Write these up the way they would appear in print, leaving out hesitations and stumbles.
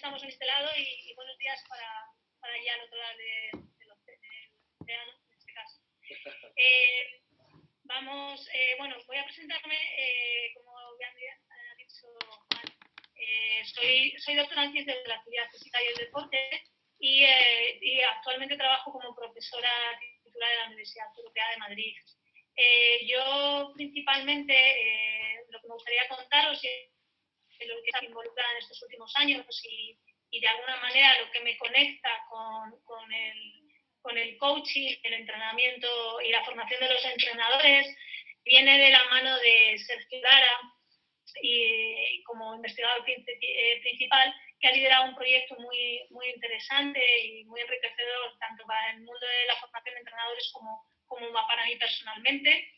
estamos en este lado y buenos días para allá al otro lado del océano, en este caso. Bueno, voy a presentarme, como ya ha dicho Juan, soy doctora en Ciencias de la Actividad Física y el Deporte y actualmente trabajo como profesora titular de la Universidad Europea de Madrid. Yo principalmente lo que me gustaría contaros es lo que se involucra en estos últimos años y de alguna manera lo que me conecta con el coaching, el entrenamiento y la formación de los entrenadores viene de la mano de Sergio Lara y como investigador principal, que ha liderado un proyecto muy, muy interesante y muy enriquecedor tanto para el mundo de la formación de entrenadores como para mí personalmente,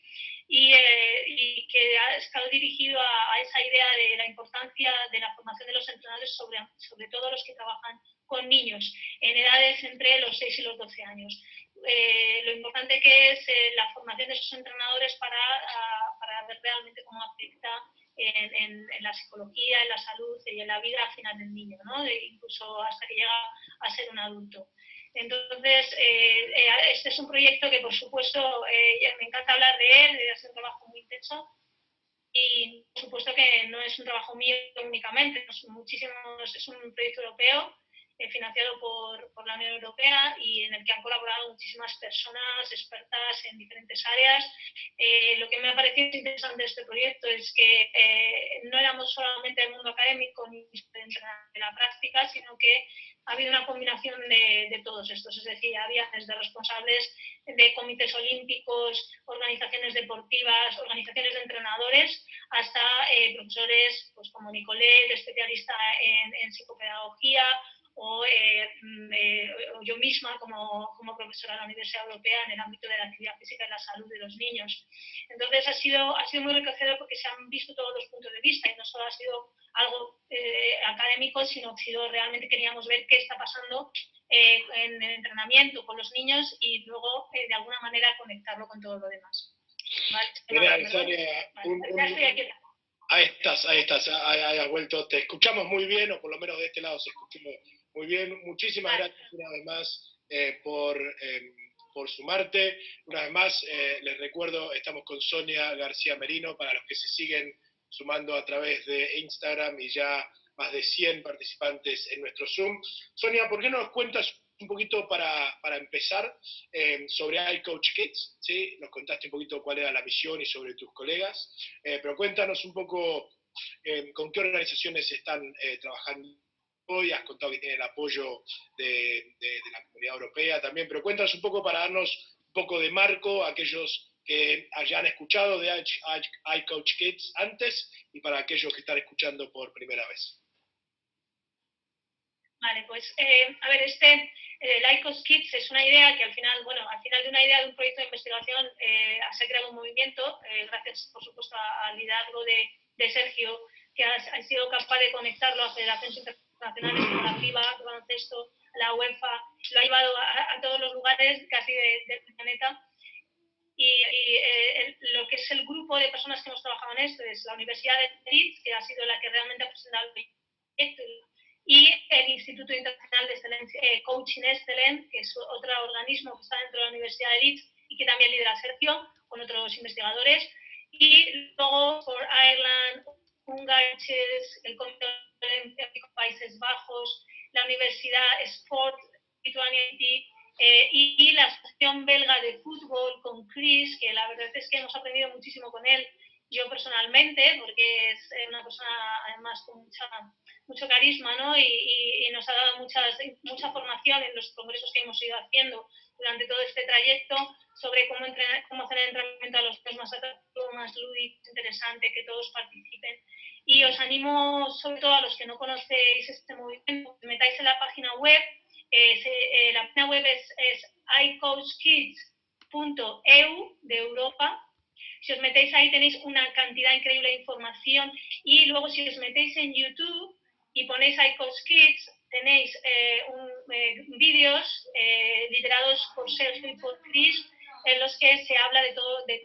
y que ha estado dirigido a esa idea de la importancia de la formación de los entrenadores, sobre todo los que trabajan con niños en edades entre los 6 y los 12 años. Lo importante que es la formación de esos entrenadores para ver realmente cómo afecta en la psicología, en la salud y en la vida al final del niño, ¿no? Incluso hasta que llega a ser un adulto. Entonces, este es un proyecto que, por supuesto, me encanta hablar de él, ha sido un trabajo muy intenso y, por supuesto, que no es un trabajo mío únicamente, es un proyecto europeo financiado por la Unión Europea y en el que han colaborado muchísimas personas expertas en diferentes áreas. Lo que me ha parecido interesante de este proyecto es que no éramos solamente el mundo académico ni de la práctica, sino que ha habido una combinación de todos estos, es decir, había desde responsables de comités olímpicos, organizaciones deportivas, organizaciones de entrenadores, hasta profesores pues, como Nicolet, especialista en psicopedagogía, o yo misma como profesora de la Universidad Europea en el ámbito de la actividad física y la salud de los niños. Entonces ha sido muy enriquecedor porque se han visto todos los puntos de vista y no solo ha sido algo académico, sino que realmente queríamos ver qué está pasando en el entrenamiento con los niños y luego de alguna manera conectarlo con todo lo demás. ¿Vale? Sonia, ya estoy aquí. Ahí estás, ahí has vuelto. Te escuchamos muy bien, o por lo menos de este lado se escuchó muy bien. Muchísimas gracias una vez más por sumarte. Una vez más, les recuerdo, estamos con Sonia García Merino, para los que se siguen sumando a través de Instagram y ya más de 100 participantes en nuestro Zoom. Sonia, ¿por qué no nos cuentas un poquito para empezar sobre iCoach Kids? ¿Sí? Nos contaste un poquito cuál era la misión y sobre tus colegas, pero cuéntanos un poco con qué organizaciones están trabajando hoy. Has contado que tienen el apoyo de la Comunidad Europea también, pero cuéntanos un poco para darnos un poco de marco a aquellos que hayan escuchado de iCoach Kids antes y para aquellos que están escuchando por primera vez. Vale, pues a ver, el iCoach Kids es una idea que al final de una idea de un proyecto de investigación se ha creado un movimiento, gracias por supuesto al liderazgo de Sergio, que ha sido capaz de conectarlo a federaciones internacionales como la FIBA, el baloncesto, la UEFA, lo ha llevado a todos los lugares casi del planeta. Y lo que es el grupo de personas que hemos trabajado en esto es la Universidad de Leeds, que ha sido la que realmente ha presentado el proyecto, y el Instituto Internacional de Excelencia, Coaching Excellence, que es otro organismo que está dentro de la Universidad de Leeds y que también lidera Sergio, con otros investigadores, y luego por Ireland, Hungary, el Comité Olímpico de Países Bajos, la Universidad Sport, Lituania, y la Asociación Belga de Fútbol con Chris, que la verdad es que hemos aprendido muchísimo con él, yo personalmente, porque es una persona además con mucho carisma, ¿no? Y nos ha dado mucha formación en los congresos que hemos ido haciendo durante todo este trayecto sobre cómo hacer el entrenamiento a los niños más atractivo, más lúdico, interesante, que todos participen. Y os animo, sobre todo a los que no conocéis este movimiento, que metáis en la página web. La página web es iCoachKids.eu de Europa. Si os metéis ahí tenéis una cantidad increíble de información y luego si os metéis en YouTube y ponéis iCoach Kids tenéis vídeos liderados por Sergio y por Chris en los que se habla de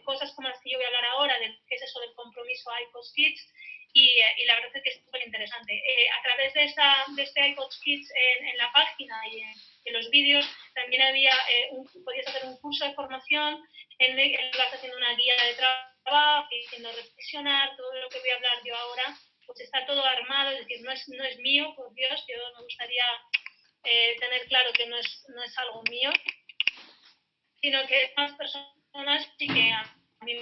cosas como las que yo voy a hablar ahora, de qué es eso del compromiso iCoach Kids y la verdad es que es súper interesante. A través de este iCoach Kids en la página y en los vídeos también podías hacer un curso de formación en el que vas haciendo una guía de trabajo y haciendo reflexionar todo lo que voy a hablar yo ahora, pues está todo armado, es decir, no es mío, por Dios, yo me gustaría tener claro que no es algo mío, sino que es más personas y que a mí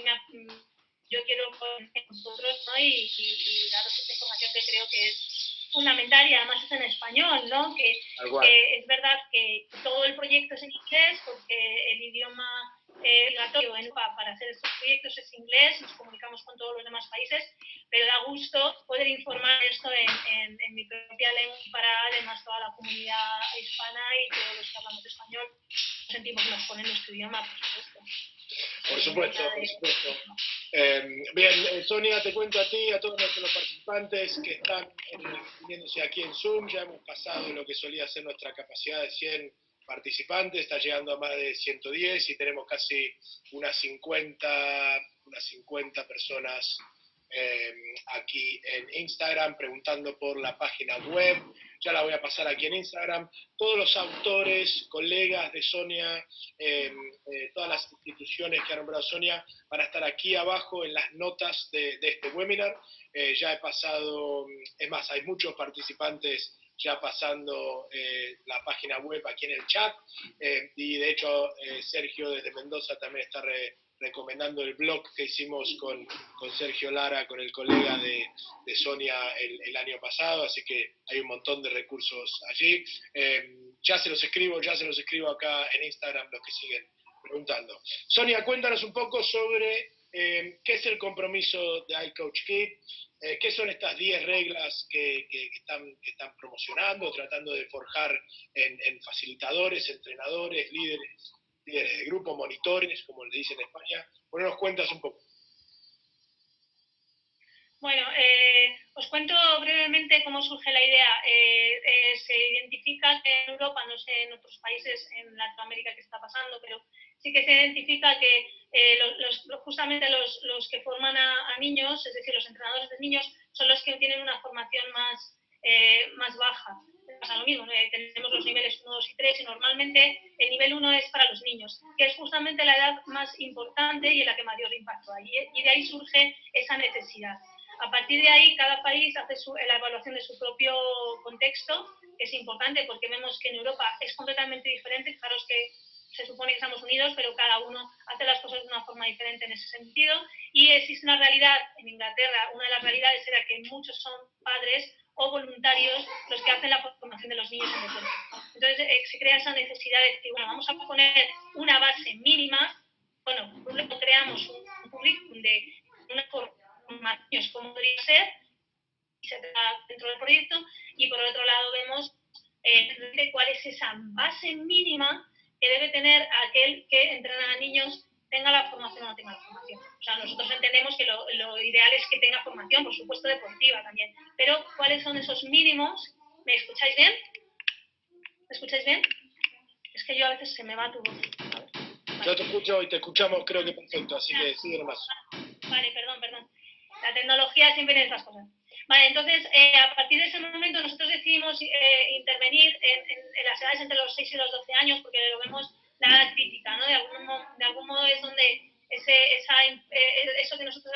yo quiero con vosotros, ¿no? y daros esta información que creo que es fundamental y además es en español, ¿no? Que es verdad que todo el proyecto es en inglés porque el idioma obligatorio para hacer estos proyectos es inglés, nos comunicamos con todos los demás países, pero da gusto poder informar esto en mi propia lengua para además toda la comunidad hispana y todos los que hablamos español sentimos que nos ponen nuestro idioma, por supuesto. Por supuesto. Bien, Sonia, te cuento a ti y a todos nuestros participantes que están uniéndose aquí en Zoom. Ya hemos pasado lo que solía ser nuestra capacidad de 100 participantes, está llegando a más de 110 y tenemos casi unas 50 personas aquí en Instagram preguntando por la página web. Ya la voy a pasar aquí en Instagram. Todos los autores, colegas de Sonia, todas las instituciones que ha nombrado Sonia van a estar aquí abajo en las notas de este webinar. Ya he pasado, es más, hay muchos participantes ya pasando la página web aquí en el chat, y de hecho Sergio desde Mendoza también está recomendando el blog que hicimos con Sergio Lara, con el colega de Sonia el año pasado, así que hay un montón de recursos allí. Ya se los escribo acá en Instagram los que siguen preguntando. Sonia, cuéntanos un poco sobre qué es el compromiso de iCoach Kids, qué son estas 10 reglas que están promocionando, tratando de forjar en facilitadores, entrenadores, líderes de grupo, monitores, como le dicen en España. Bueno, nos cuentas un poco. Bueno, os cuento brevemente cómo surge la idea. Se identifica que en Europa, no sé en otros países, en Latinoamérica qué está pasando, pero sí que se identifica que justamente los que forman a niños, es decir, los entrenadores de niños, son los que tienen una formación más baja. Pasa lo mismo, tenemos los niveles 1, 2 y 3 y normalmente el nivel 1 es para los niños, que es justamente la edad más importante y en la que mayor impacto hay. Y de ahí surge esa necesidad. A partir de ahí, cada país hace la evaluación de su propio contexto, que es importante porque vemos que en Europa es completamente diferente. Claro, es que se supone que estamos unidos, pero cada uno hace las cosas de una forma diferente en ese sentido. Y existe una realidad en Inglaterra, una de las realidades era que muchos son padres o voluntarios los que hacen la formación de los niños en deporte. Entonces se crea esa necesidad de decir, bueno, vamos a poner una base mínima. Bueno, luego creamos un currículum de una formación, cómo podría ser, y se trata dentro del proyecto, y por otro lado vemos cuál es esa base mínima que debe tener aquel que entrena a niños, tenga la formación o no tenga la formación. O sea, nosotros entendemos que lo ideal es que tenga formación, por supuesto deportiva también, pero ¿cuáles son esos mínimos? ¿Me escucháis bien? ¿Me escucháis bien? Es que yo a veces se me va tu voz. Vale. Yo te escucho y te escuchamos, creo que perfecto, así que sigue nomás. Vale, perdón. La tecnología siempre en estas cosas. Vale, entonces, a partir de ese momento nosotros decidimos intervenir en las edades entre los 6 y los 12 años, porque lo vemos la edad crítica, ¿no? De algún modo es donde eso que nosotros,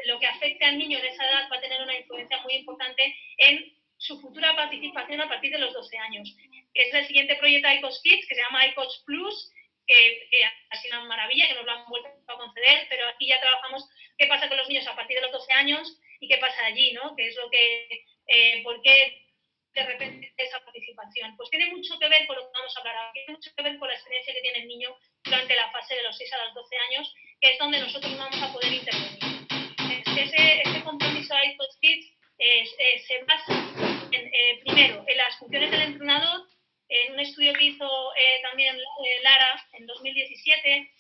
lo que afecte al niño en esa edad va a tener una influencia muy importante en su futura participación a partir de los 12 años. Es el siguiente proyecto de iCoach Kids, que se llama iCoach Plus, que ha sido una maravilla, que nos lo han vuelto a conceder, pero aquí ya trabajamos qué pasa con los niños a partir de los 12 años y qué pasa allí, ¿no? ¿Qué es lo que, por qué de repente esa participación? Pues tiene mucho que ver con lo que vamos a hablar ahora, tiene mucho que ver con la experiencia que tiene el niño durante la fase de los 6 a los 12 años, que es donde nosotros vamos a poder intervenir. Ese compromiso de iCoach Kids se basa primero en las funciones del entrenador. En un estudio que hizo también Lara en 2017,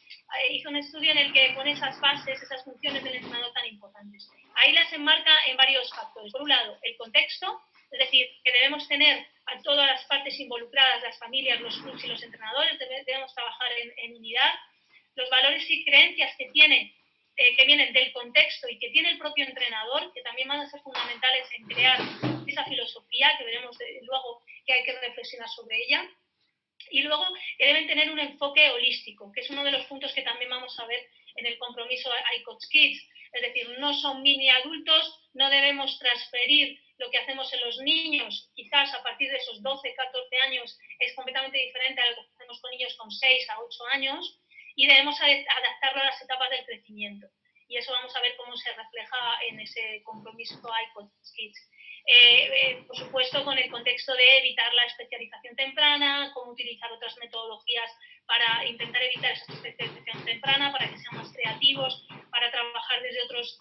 hizo un estudio en el que pone esas bases, esas funciones del entrenador tan importantes. Ahí las enmarca en varios factores. Por un lado, el contexto, es decir, que debemos tener a todas las partes involucradas, las familias, los clubs y los entrenadores, debemos trabajar en unidad. Los valores y creencias que tiene que vienen del contexto y que tiene el propio entrenador, que también van a ser fundamentales en crear esa filosofía, que veremos luego que hay que reflexionar sobre ella. Y luego que deben tener un enfoque holístico, que es uno de los puntos que también vamos a ver en el compromiso iCoach Kids. Es decir, no son mini adultos, no debemos transferir lo que hacemos en los niños, quizás a partir de esos 12, 14 años es completamente diferente a lo que hacemos con niños con 6 a 8 años, y debemos adaptarlo a las etapas del crecimiento. Y eso vamos a ver cómo se refleja en ese compromiso iCoach Kids. Por supuesto, con el contexto de evitar la especialización temprana, cómo utilizar otras metodologías para intentar evitar esa especialización temprana, para que sean más creativos, para trabajar desde otros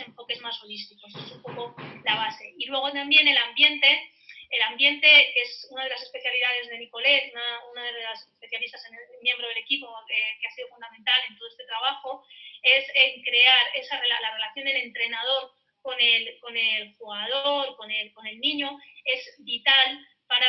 enfoques más holísticos. Eso es un poco la base. Y luego también el ambiente, que es una de las especialidades de Nicolette, una de las especialistas, miembro del equipo, que ha sido fundamental en todo este trabajo, es en crear la relación del entrenador con el jugador, con el niño, es vital para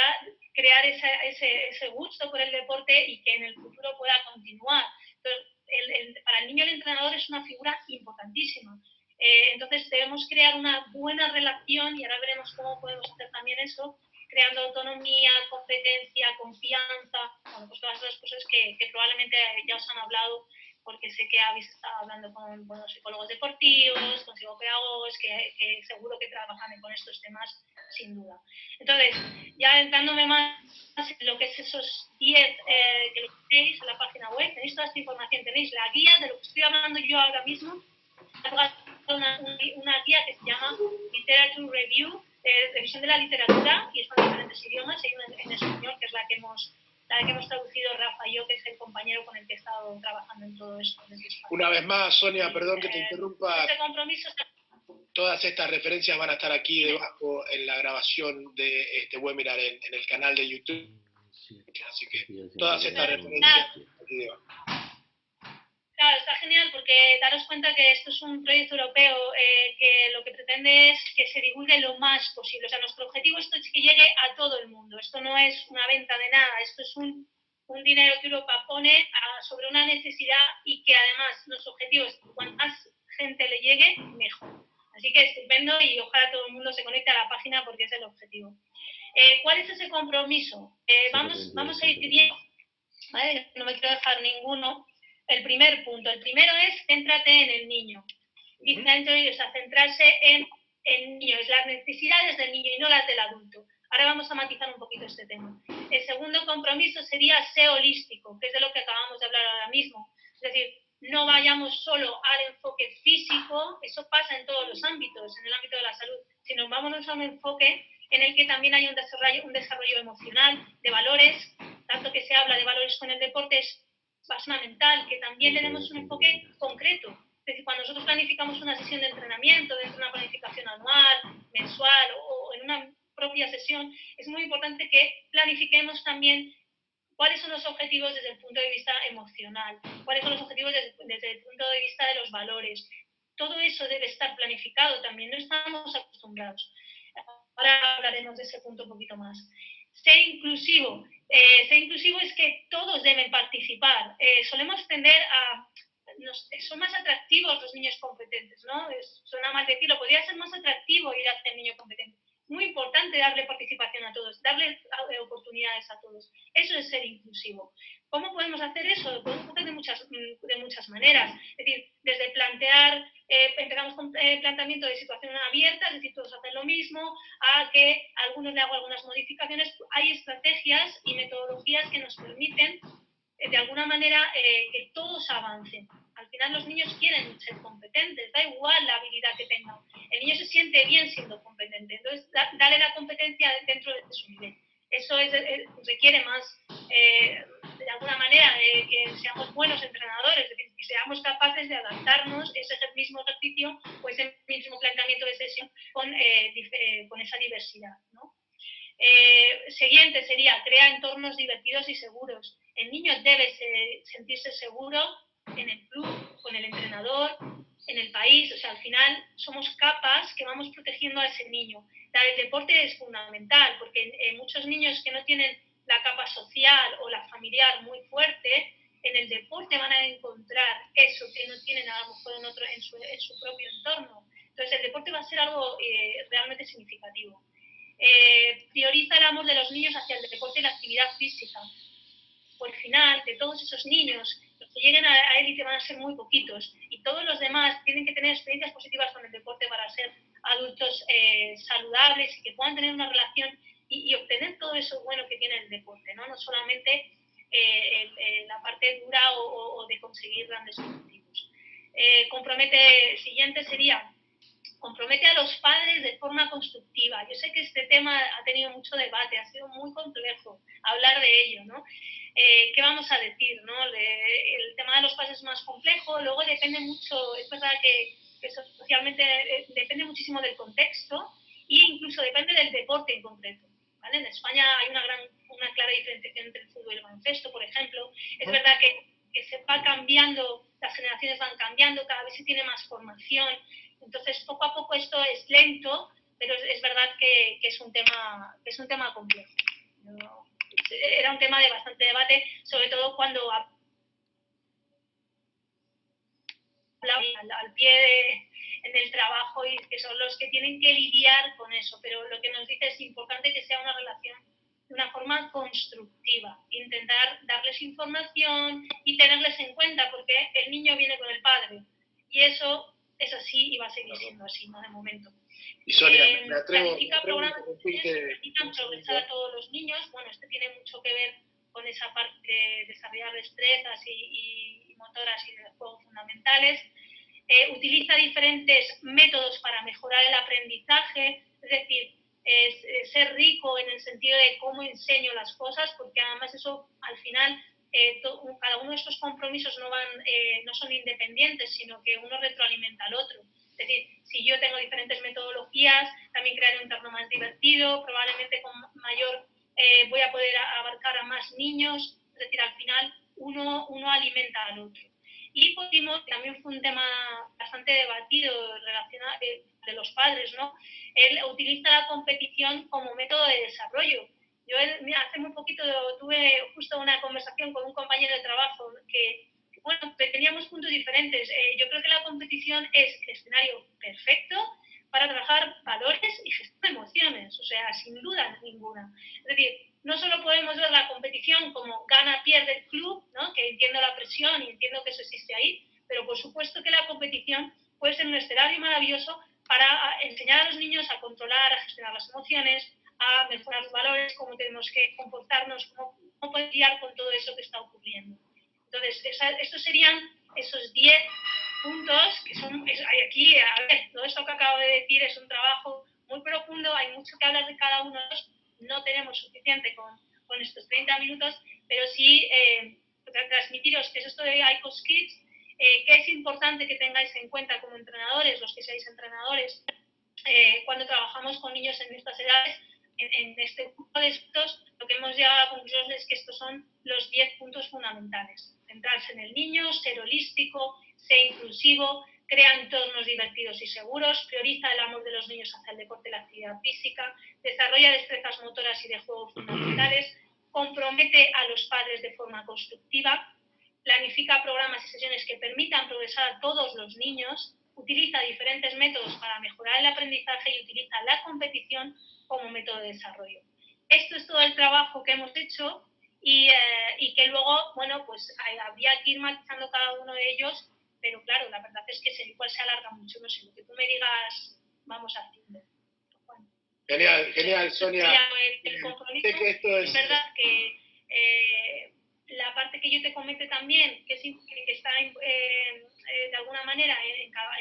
crear ese gusto por el deporte y que en el futuro pueda continuar. Entonces, para el niño el entrenador es una figura importantísima. Entonces debemos crear una buena relación, y ahora veremos cómo podemos hacer también eso, creando autonomía, competencia, confianza, bueno, pues todas esas cosas que probablemente ya os han hablado, porque sé que habéis estado hablando con psicólogos deportivos, con psicopedagogos, que seguro que trabajan con estos temas, sin duda. Entonces, ya entrándome más en lo que es esos 10 que lo tenéis en la página web, tenéis toda esta información, tenéis la guía de lo que estoy hablando yo ahora mismo, una guía que se llama Literature Review, revisión de la literatura, y está en diferentes idiomas, hay una en español, que es la que hemos traducido Rafa y yo, que es el compañero con el que he estado trabajando en todo esto. Una vez más, Sonia, perdón que te interrumpa. Este compromiso está... Todas estas referencias van a estar aquí debajo en la grabación de este webinar en el canal de YouTube. Así que todas estas referencias aquí debajo. Claro, está genial, porque daros cuenta que esto es un proyecto europeo que lo que pretende es que se divulgue lo más posible. O sea, nuestro objetivo esto es que llegue a todo el mundo. Esto no es una venta de nada, esto es un dinero que Europa pone sobre una necesidad, y que además nuestro objetivo es que cuanto más gente le llegue, mejor. Así que estupendo, y ojalá todo el mundo se conecte a la página, porque es el objetivo. ¿Cuál es ese compromiso? Vamos a ir viendo, ¿vale? No me quiero dejar ninguno. El primer punto, el primero es céntrate en el niño. Y centrarse en el niño, es las necesidades del niño y no las del adulto. Ahora vamos a matizar un poquito este tema. El segundo compromiso sería ser holístico, que es de lo que acabamos de hablar ahora mismo. Es decir, no vayamos solo al enfoque físico, eso pasa en todos los ámbitos, en el ámbito de la salud, sino vámonos a un enfoque en el que también haya un desarrollo emocional, de valores, tanto que se habla de valores con el deporte, es fundamental que también le demos un enfoque concreto. Es decir, cuando nosotros planificamos una sesión de entrenamiento dentro de una planificación anual, mensual o en una propia sesión, es muy importante que planifiquemos también cuáles son los objetivos desde el punto de vista emocional, cuáles son los objetivos desde el punto de vista de los valores. Todo eso debe estar planificado también, no estamos acostumbrados. Ahora hablaremos de ese punto un poquito más. Ser inclusivo. Ser inclusivo es que todos deben participar. Solemos tender a... son más atractivos los niños competentes, ¿no? Suena mal decirlo, podría ser más atractivo ir hacia el niño competente. Muy importante darle participación a todos, darle oportunidades a todos. Eso es ser inclusivo. ¿Cómo podemos hacer eso? Lo podemos hacer de muchas maneras. Es decir, desde plantear, empezamos con planteamiento de situación abierta, es decir, todos hacen lo mismo, a que a algunos le hago algunas modificaciones. Hay estrategias y metodologías que nos permiten, de alguna manera, que todos avancen. Al final los niños quieren ser competentes, da igual la habilidad que tengan. El niño se siente bien siendo competente, entonces dale la competencia dentro de su nivel. Eso requiere más, de alguna manera, que seamos buenos entrenadores, es decir, que seamos capaces de adaptarnos ese mismo ejercicio o ese mismo planteamiento de sesión con esa diversidad, ¿no? Siguiente sería, crea entornos divertidos y seguros. El niño debe sentirse seguro en el club, con el entrenador, en el país. O sea, al final somos capas que vamos protegiendo a ese niño. El deporte es fundamental, porque muchos niños que no tienen la capa social o la familiar muy fuerte, en el deporte van a encontrar eso que no tienen a lo mejor en su propio entorno. Entonces, el deporte va a ser algo realmente significativo. Prioriza el amor de los niños hacia el deporte y la actividad física. Por final, de todos esos niños, los que lleguen a élite van a ser muy poquitos, y todos los demás tienen que tener experiencias positivas con el deporte para ser adultos saludables y que puedan tener una relación y obtener todo eso bueno que tiene el deporte, no solamente la parte dura o de conseguir grandes objetivos. Siguiente sería, compromete a los padres de forma constructiva. Yo sé que este tema ha tenido mucho debate, ha sido muy complejo hablar de ello, ¿no? ¿Qué vamos a decir, no? El tema de los padres es más complejo, luego depende mucho, es verdad que socialmente depende muchísimo del contexto e incluso depende del deporte en concreto, ¿vale? En España hay una clara diferenciación entre el fútbol y el baloncesto, por ejemplo. Es verdad que se va cambiando, las generaciones van cambiando, cada vez se tiene más formación. Entonces, poco a poco esto es lento, pero es verdad que es un tema complejo. Era un tema de bastante debate, sobre todo cuando al pie en el trabajo, y que son los que tienen que lidiar con eso. Pero lo que nos dice es importante que sea una relación de una forma constructiva, intentar darles información y tenerles en cuenta, porque el niño viene con el padre, y eso es así y va a seguir siendo así, ¿no? De momento. Y Sonia, me atrevo programas que permitan progresar a todos los niños. Bueno, este tiene mucho que ver con esa parte de desarrollar destrezas y motoras y de juegos fundamentales. Utiliza diferentes métodos para mejorar el aprendizaje, es decir, ser rico en el sentido de cómo enseño las cosas, porque además eso al final cada uno de estos compromisos no son independientes, sino que uno retroalimenta al otro. Es decir, si yo tengo diferentes metodologías, también crearé un entorno más divertido, probablemente con mayor voy a poder abarcar a más niños. Es decir, al final uno alimenta al otro. Y por último, también fue un tema bastante debatido relacionado de los padres, ¿no? Él utiliza la competición como método de desarrollo. Yo hace muy poquito tuve justo una conversación con un compañero de trabajo que teníamos puntos diferentes. Yo creo que la competición es el escenario perfecto para trabajar valores y gestión de emociones, o sea, sin duda ninguna. Es decir, no solo podemos ver la competición como gana-pierde el club, ¿no? Que entiendo la presión y entiendo que eso existe ahí, pero por supuesto que la competición puede ser un escenario maravilloso para enseñar a los niños a controlar, a gestionar las emociones, a mejorar los valores, cómo tenemos que comportarnos, cómo poder lidiar con todo eso que está ocurriendo. Entonces, estos serían esos 10 puntos que son, aquí, a ver, todo esto que acabo de decir es un trabajo muy profundo, hay mucho que hablar de cada uno de ellos, no tenemos suficiente con estos 30 minutos, pero sí transmitiros que es esto de ICOS Kids, que es importante que tengáis en cuenta como entrenadores, los que seáis entrenadores, cuando trabajamos con niños en estas edades. En este grupo de estos, lo que hemos llegado a la conclusión es que estos son los 10 puntos fundamentales. Centrarse en el niño, ser holístico, ser inclusivo, crea entornos divertidos y seguros, prioriza el amor de los niños hacia el deporte y la actividad física, desarrolla destrezas motoras y de juego fundamentales, compromete a los padres de forma constructiva, planifica programas y sesiones que permitan progresar a todos los niños, utiliza diferentes métodos para mejorar el aprendizaje y utiliza la competición como método de desarrollo. Esto es todo el trabajo que hemos hecho y que luego, bueno, pues habría que ir matizando cada uno de ellos, pero claro, la verdad es que igual se alarga mucho, no sé, lo que tú me digas, vamos haciendo. Bueno, genial, Sonia. El compromiso, sé que esto es verdad que la parte que yo te comenté también, que está de alguna manera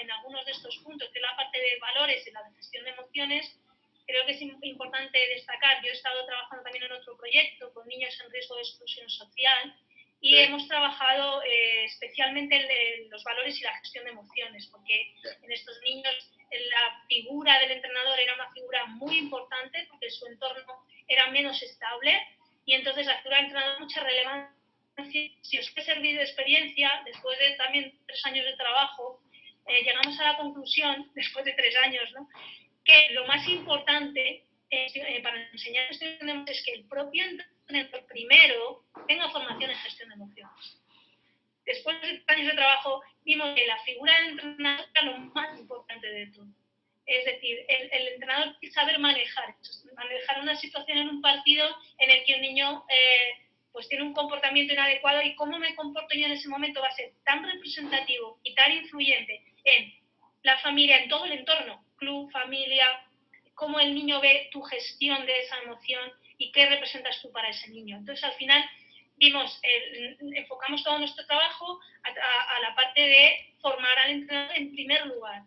en algunos de estos puntos, que es la parte de valores y la de gestión de emociones, creo que es importante destacar. Yo he estado trabajando también en otro proyecto con niños en riesgo de exclusión social y hemos trabajado especialmente en los valores y la gestión de emociones, porque en estos niños la figura del entrenador era una figura muy importante porque su entorno era menos estable y entonces la figura del entrenador mucha relevancia. Si os puede servir de experiencia, después de también 3 años de trabajo, llegamos a la conclusión, después de 3 años, ¿no?, que lo más importante para enseñar gestión de emociones es que el propio entrenador primero tenga formación en gestión de emociones. después de años de trabajo, vimos que la figura del entrenador era lo más importante de todo. Es decir, el entrenador tiene que saber manejar una situación en un partido en el que un niño pues tiene un comportamiento inadecuado, y cómo me comporto yo en ese momento va a ser tan representativo y tan influyente en la familia, en todo el entorno, club, familia, cómo el niño ve tu gestión de esa emoción y qué representas tú para ese niño. Entonces, al final, enfocamos todo nuestro trabajo a la parte de formar al entrenador en primer lugar.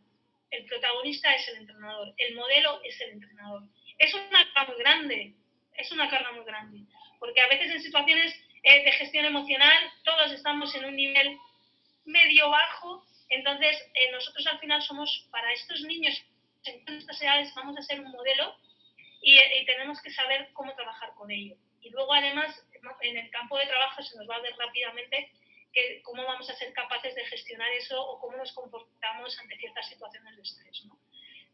El protagonista es el entrenador, el modelo es el entrenador. Es una carga muy grande, porque a veces en situaciones de gestión emocional todos estamos en un nivel medio bajo, entonces nosotros al final somos, para estos niños en estas edades, vamos a ser un modelo y tenemos que saber cómo trabajar con ello. Y luego además en el campo de trabajo se nos va a ver rápidamente cómo vamos a ser capaces de gestionar eso o cómo nos comportamos ante ciertas situaciones de estrés, ¿no?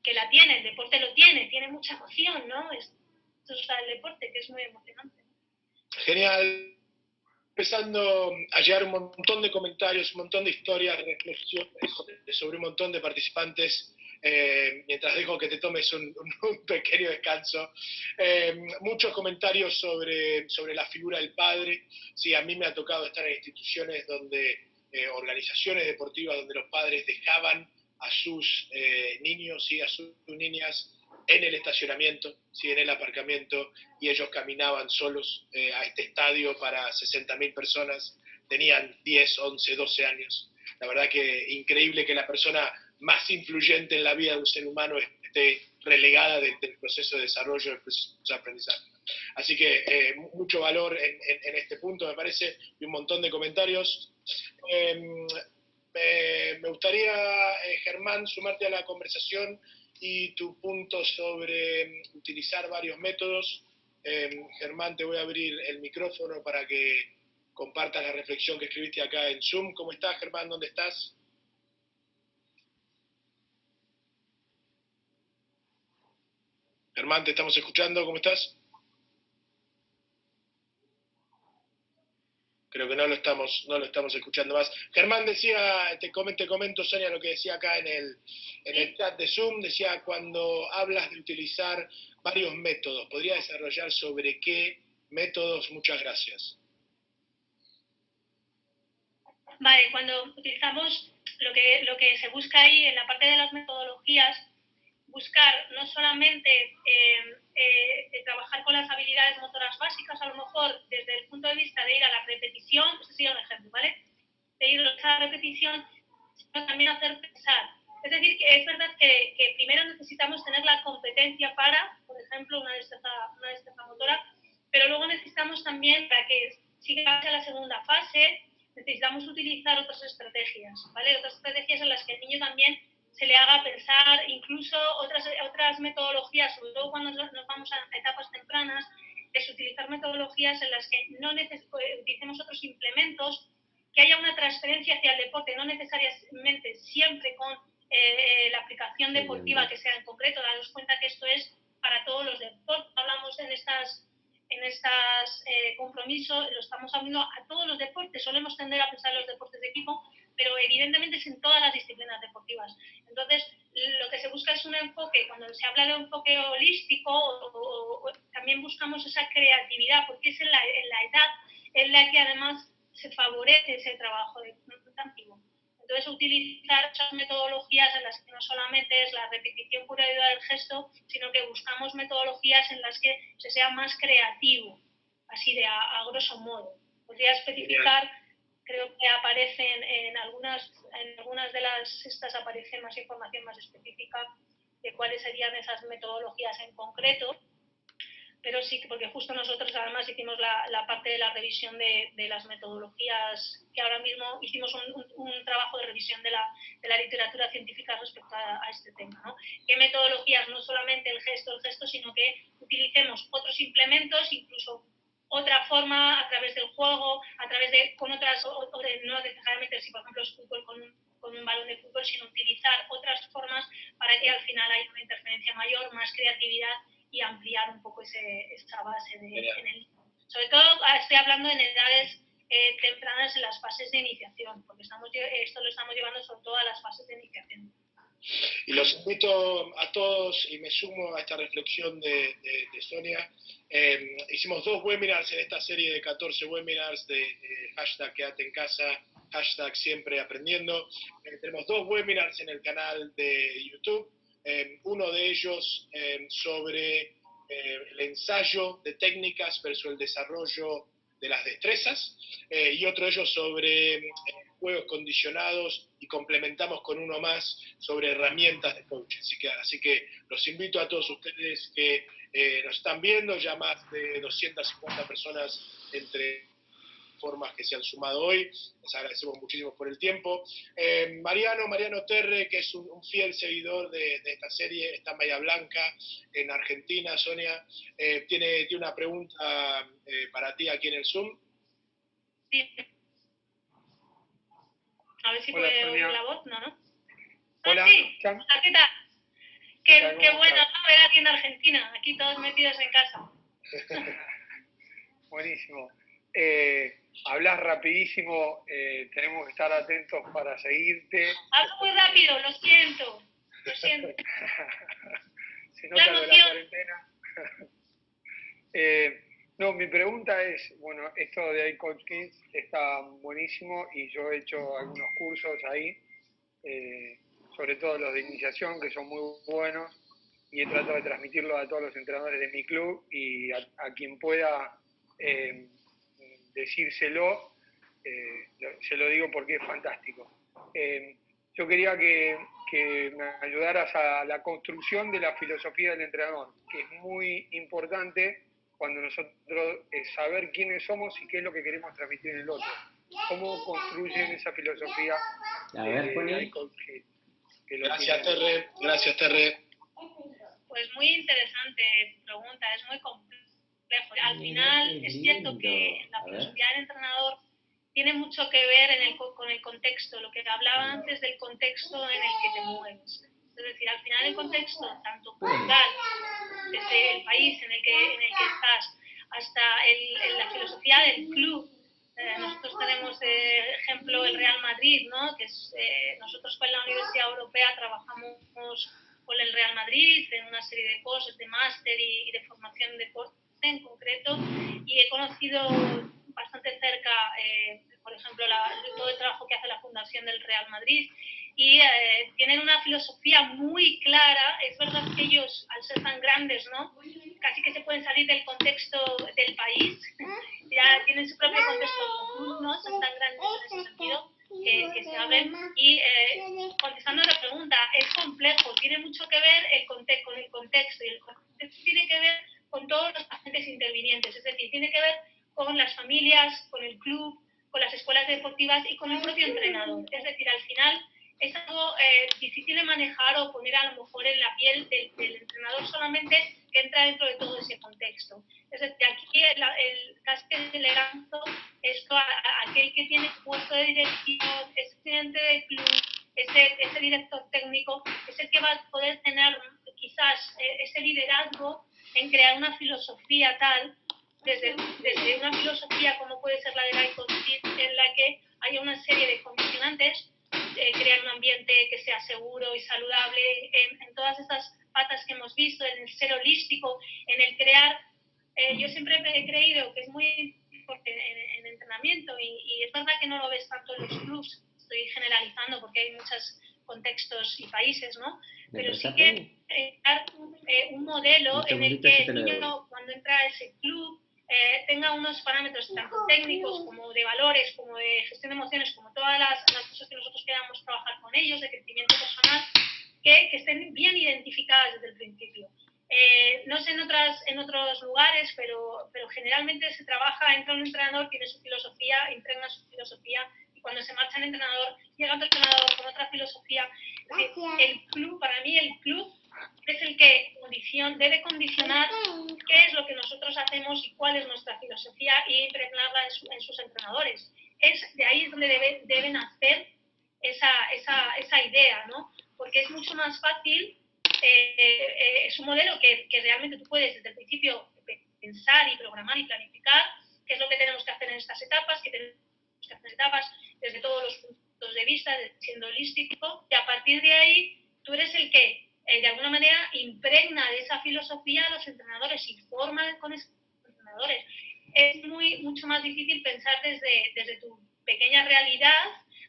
Que la tiene, el deporte lo tiene mucha emoción, ¿no? Esto es el deporte, que es muy emocionante. Genial. Empezando a llegar un montón de comentarios, un montón de historias, reflexiones sobre un montón de participantes. Mientras dejo que te tomes un pequeño descanso, muchos comentarios sobre la figura del padre. Sí, a mí me ha tocado estar en instituciones organizaciones deportivas donde los padres dejaban a sus niños y a sus niñas en el estacionamiento, ¿sí? En el aparcamiento, y ellos caminaban solos a este estadio para 60.000 personas, tenían 10, 11, 12 años. La verdad que increíble que la persona más influyente en la vida de un ser humano esté relegada del proceso de desarrollo, del proceso de aprendizaje. Así que mucho valor en este punto, me parece, y un montón de comentarios. Me gustaría, Germán, sumarte a la conversación y tu punto sobre utilizar varios métodos. Germán, te voy a abrir el micrófono para que compartas la reflexión que escribiste acá en Zoom. ¿Cómo estás, Germán? ¿Dónde estás? Germán, te estamos escuchando. ¿Cómo estás? Creo que no lo estamos escuchando más. Germán decía, te comento, Sonia, lo que decía acá en el chat de Zoom, decía, cuando hablas de utilizar varios métodos, ¿podría desarrollar sobre qué métodos? Muchas gracias. Vale, cuando utilizamos lo que se busca ahí en la parte de las metodologías, buscar no solamente trabajar con las habilidades motoras básicas, a lo mejor desde el punto de vista de ir a la repetición, este sería un ejemplo, ¿vale? De ir a la repetición, sino también hacer pensar. Es decir, que es verdad que primero necesitamos tener la competencia para, por ejemplo, una destreza motora, pero luego necesitamos también, para que siga hacia la segunda fase, necesitamos utilizar otras estrategias, ¿vale? Otras estrategias en las que el niño también se le haga pensar, incluso otras metodologías, sobre todo cuando nos vamos a etapas tempranas, es utilizar metodologías en las que no utilicemos otros implementos, que haya una transferencia hacia el deporte, no necesariamente siempre con la aplicación deportiva que sea en concreto. Daros cuenta que esto es para todos los deportes. Hablamos en estas compromisos, lo estamos hablando a todos los deportes. Solemos tender a pensar en los deportes de equipo, pero evidentemente es en todas las disciplinas deportivas. Entonces, lo que se busca es un enfoque, cuando se habla de un enfoque holístico, también buscamos esa creatividad, porque es en la edad en la que además se favorece ese trabajo de antiguo. Entonces, utilizar esas metodologías en las que no solamente es la repetición pura y dura del gesto, sino que buscamos metodologías en las que se sea más creativo, así de a grosso modo. Podría especificar, creo que aparecen en algunas de estas aparece más información más específica de cuáles serían esas metodologías en concreto, pero sí, porque justo nosotros además hicimos la parte de la revisión de las metodologías, que ahora mismo hicimos un trabajo de revisión de la literatura científica respecto a este tema, ¿no? ¿Qué metodologías? No solamente el gesto, sino que utilicemos otros implementos, incluso otra forma a través del juego, a través de, con otras, no necesariamente si por ejemplo es fútbol con un balón de fútbol, sino utilizar otras formas para que al final haya una interferencia mayor, más creatividad y ampliar un poco esa base en el. Sobre todo estoy hablando en edades tempranas en las fases de iniciación, porque esto lo estamos llevando sobre todo a las fases de iniciación. Y los invito a todos, y me sumo a esta reflexión de Sonia. Hicimos 2 webinars en esta serie de 14 webinars de hashtag Quédate en casa, hashtag Siempre Aprendiendo. Tenemos 2 webinars en el canal de YouTube. Uno de ellos sobre el ensayo de técnicas versus el desarrollo de las destrezas, y otro de ellos sobre juegos condicionados, y complementamos con uno más sobre herramientas de coaching. Así que los invito a todos ustedes que nos están viendo, ya más de 250 personas entre formas que se han sumado hoy. Les agradecemos muchísimo por el tiempo. Mariano Terre, que es un fiel seguidor de esta serie, está en Bahía Blanca, en Argentina. Sonia, tiene una pregunta para ti aquí en el Zoom. Sí. A ver si puede oír la voz, ¿no? Hola, sí. ¿Qué tal? Qué bueno, ¿no? Ver aquí en Argentina, aquí todos metidos en casa. Buenísimo. Hablas rapidísimo, tenemos que estar atentos para seguirte. Hablo muy rápido, lo siento. Se nota lo de la cuarentena. No, mi pregunta es, bueno, esto de iCoach Kids está buenísimo y yo he hecho algunos cursos ahí, sobre todo los de iniciación, que son muy buenos, y he tratado de transmitirlo a todos los entrenadores de mi club y a quien pueda decírselo, se lo digo porque es fantástico. Yo quería que me ayudaras a la construcción de la filosofía del entrenador, que es muy importante cuando nosotros saber quiénes somos y qué es lo que queremos transmitir en el otro. ¿Cómo construyen esa filosofía de iCoach Kids? Gracias, Terre. Pues muy interesante tu pregunta, es muy complejo. Al final es cierto que la filosofía del entrenador tiene mucho que ver con el contexto, lo que hablaba antes del contexto en el que te mueves. Es decir, al final el contexto, tanto cultural, desde el país en el que estás, hasta la filosofía del club. Nosotros tenemos de ejemplo el Real Madrid, ¿no? Que es, nosotros con la Universidad Europea trabajamos con el Real Madrid en una serie de cosas, de máster y de formación de deporte en concreto, y he conocido bastante cerca, por ejemplo, todo el trabajo que hace la Fundación del Real Madrid, y tienen una filosofía muy clara. Es verdad que ellos, al ser tan grandes, ¿no?, casi que se pueden salir del contexto del país, ya tienen su propio contexto, ¿no? Son tan grandes en ese sentido que se abren. Y contestando a la pregunta, es complejo, tiene mucho que ver con el contexto, y el contexto tiene que ver con todos los agentes intervinientes, es decir, tiene que ver con las familias, con el club, con las escuelas deportivas y con el propio entrenador. Es decir, al final es algo difícil de manejar o poner a lo mejor en la piel del entrenador solamente, que entra dentro de todo ese contexto. Es decir, aquí el caso del leganzo es aquel que tiene puesto de dirección, es presidente del club, ese director técnico, es el que va a poder tener quizás ese liderazgo en crear una filosofía tal, desde una filosofía como puede ser la de iCoach Kids, en la que haya una serie de condicionantes, crear un ambiente que sea seguro y saludable en todas estas patas que hemos visto, en el ser holístico, en el crear. Yo siempre he creído que es muy importante en entrenamiento, y es verdad que no lo ves tanto en los clubs, estoy generalizando porque hay muchos contextos y países, ¿no? Pero sí que dar un modelo en el que el niño, cuando entra a ese club, tenga unos parámetros tanto técnicos como de valores, como de gestión de emociones, como todas las cosas que nosotros queramos trabajar con ellos, de crecimiento personal, que estén bien identificadas desde el principio. No sé en otros lugares, pero generalmente se trabaja, entra un entrenador, tiene su filosofía, impregna su filosofía, y cuando se marcha el entrenador, llega otro entrenador con otra filosofía. Es decir, el club, para mí el club es el que debe condicionar qué es lo que nosotros hacemos y cuál es nuestra filosofía, y impregnarla en sus entrenadores. De ahí es donde deben hacer esa idea, ¿no? Porque es mucho más fácil, es un modelo que realmente tú puedes desde el principio pensar y programar y planificar, qué es lo que tenemos que hacer en estas etapas, qué tenemos que hacer en etapas desde todos los puntos de vista, siendo holístico, y a partir de ahí tú eres el que, de alguna manera, impregna de esa filosofía a los entrenadores y forma con esos entrenadores. Es mucho más difícil pensar desde tu pequeña realidad,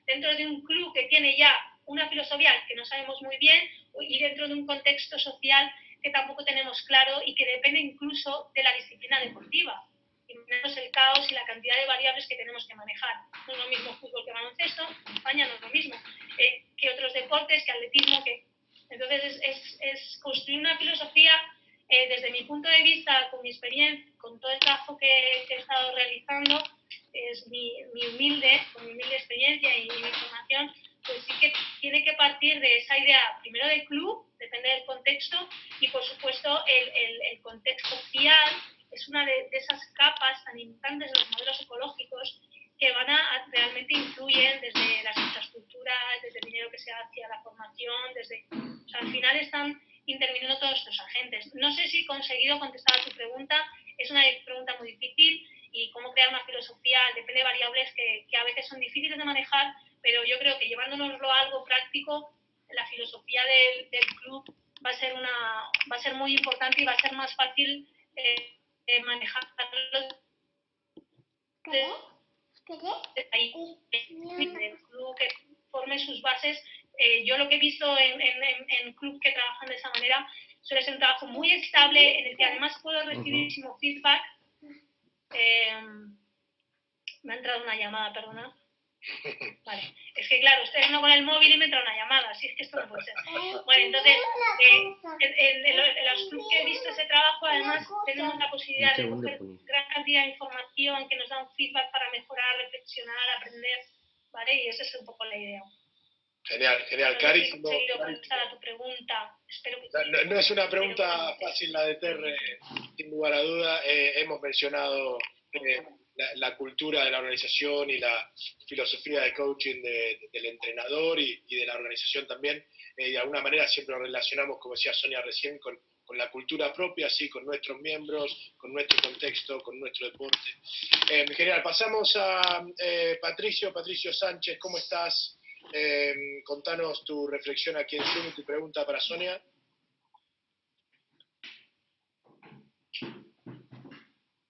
dentro de un club que tiene ya una filosofía que no sabemos muy bien, y dentro de un contexto social que tampoco tenemos claro y que depende incluso de la disciplina deportiva. Imaginemos el caos y la cantidad de variables que tenemos que manejar. No es lo mismo fútbol que baloncesto, en España no es lo mismo que otros deportes, que atletismo, que... Entonces es construir una filosofía desde mi punto de vista, con mi experiencia, con todo el trabajo que he estado realizando, es mi humilde experiencia y mi formación, pues sí que tiene que partir de esa idea, primero del club, depende del contexto, y por supuesto el contexto social es una de esas capas tan importantes de los modelos ecológicos que realmente influyen desde las infraestructuras, desde el dinero que se da hacia la formación, o sea, al final están interviniendo todos estos agentes. No sé si he conseguido contestar a tu pregunta, es una pregunta muy difícil, y cómo crear una filosofía depende de variables que a veces son difíciles de manejar, pero yo creo que llevándonoslo a algo práctico, la filosofía del club va a ser muy importante y va a ser más fácil manejarlo ahí, el club que forme sus bases. Yo lo que he visto en club que trabajan de esa manera suele ser un trabajo muy estable, en el que además puedo recibir muchísimo feedback. Me ha entrado una llamada, perdona. Vale, es que claro, estoy hablando con el móvil y me entra una llamada, así es que esto no puede ser. Bueno, entonces, en los clubes que he visto ese trabajo, además tenemos la posibilidad de coger gran cantidad de información que nos da un feedback para mejorar, reflexionar, aprender, ¿vale? Y esa es un poco la idea. Genial, genial, clarísimo. No he conseguido contestar a tu pregunta. Espero que no es una pregunta fácil la de Terre, sin lugar a duda. Hemos mencionado la cultura de la organización y la filosofía de coaching del entrenador y de la organización también. De alguna manera siempre lo relacionamos, como decía Sonia recién, con la cultura propia, sí, con nuestros miembros, con nuestro contexto, con nuestro deporte. Genial, pasamos a Patricio Sánchez, ¿cómo estás? Contanos tu reflexión aquí en Zoom y tu pregunta para Sonia.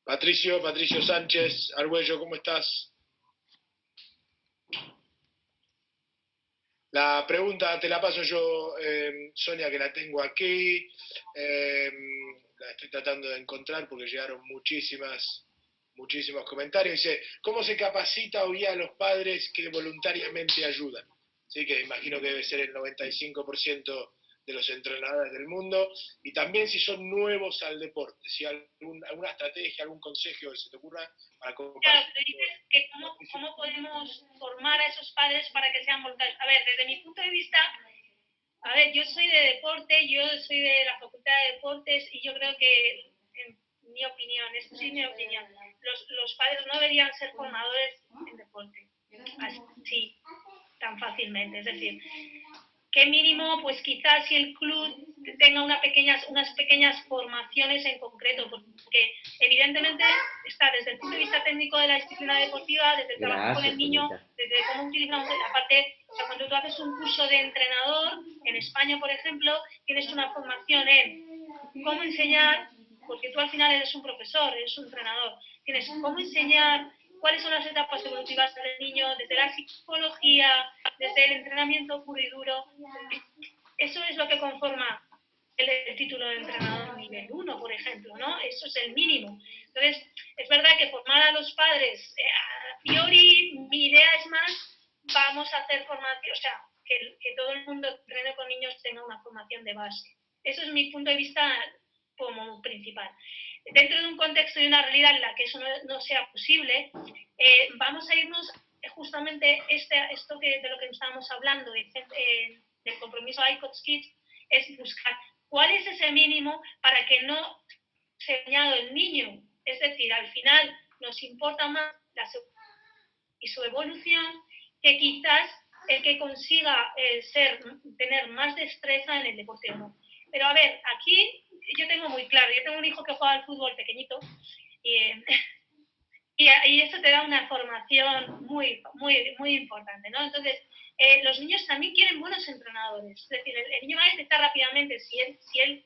Patricio Sánchez Argüello, ¿cómo estás? La pregunta te la paso yo, Sonia, que la tengo aquí. La estoy tratando de encontrar porque llegaron muchísimos comentarios. Dice, ¿cómo se capacita hoy a los padres que voluntariamente ayudan? Sí, que imagino que debe ser el 95% de los entrenadores del mundo, y también si son nuevos al deporte, si hay alguna estrategia, algún consejo que se te ocurra para compartir. Claro, pero dices que cómo podemos formar a esos padres para que sean voluntarios. A ver, desde mi punto de vista, yo soy de deporte, yo soy de la Facultad de Deportes, y yo creo que, en mi opinión, esto sí es mi opinión, los padres no deberían ser formadores en deporte, así, tan fácilmente. Es decir, que mínimo, pues quizás si el club tenga unas pequeñas formaciones en concreto, porque evidentemente está desde el punto de vista técnico de la disciplina deportiva, desde el trabajo con el niño, desde cómo utilizamos la parte, o sea, cuando tú haces un curso de entrenador, en España, por ejemplo, tienes una formación en cómo enseñar, porque tú al final eres un profesor, eres un entrenador, tienes cómo enseñar, cuáles son las etapas evolutivas del niño, desde la psicología, desde el entrenamiento puro y duro. Eso es lo que conforma el título de entrenador nivel 1, por ejemplo, ¿no? Eso es el mínimo. Entonces, es verdad que formar a los padres, a priori, mi idea es más, vamos a hacer formación, o sea, que todo el mundo que entrene con niños tenga una formación de base. Eso es mi punto de vista como principal. Dentro de un contexto y una realidad en la que eso no sea posible, vamos a irnos justamente esto de lo que estábamos hablando, del compromiso ICOTS Kids, es buscar cuál es ese mínimo para que no se dañado el niño. Es decir, al final nos importa más y su evolución que quizás el que consiga tener más destreza en el deporte o no. Pero a ver, aquí yo tengo muy claro, yo tengo un hijo que juega al fútbol pequeñito, y eso te da una formación muy, muy, muy importante, ¿no? Entonces, los niños también quieren buenos entrenadores. Es decir, el niño va a detectar rápidamente si él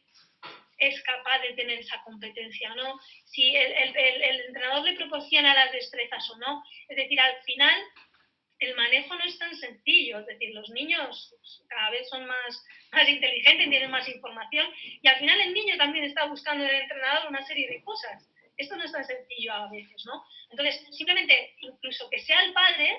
es capaz de tener esa competencia o no, si el entrenador le proporciona las destrezas o no. Es decir, al final el manejo no es tan sencillo, es decir, los niños cada vez son más inteligentes, tienen más información y al final el niño también está buscando en el entrenador una serie de cosas. Esto no es tan sencillo a veces, ¿no? Entonces, simplemente, incluso que sea el padre,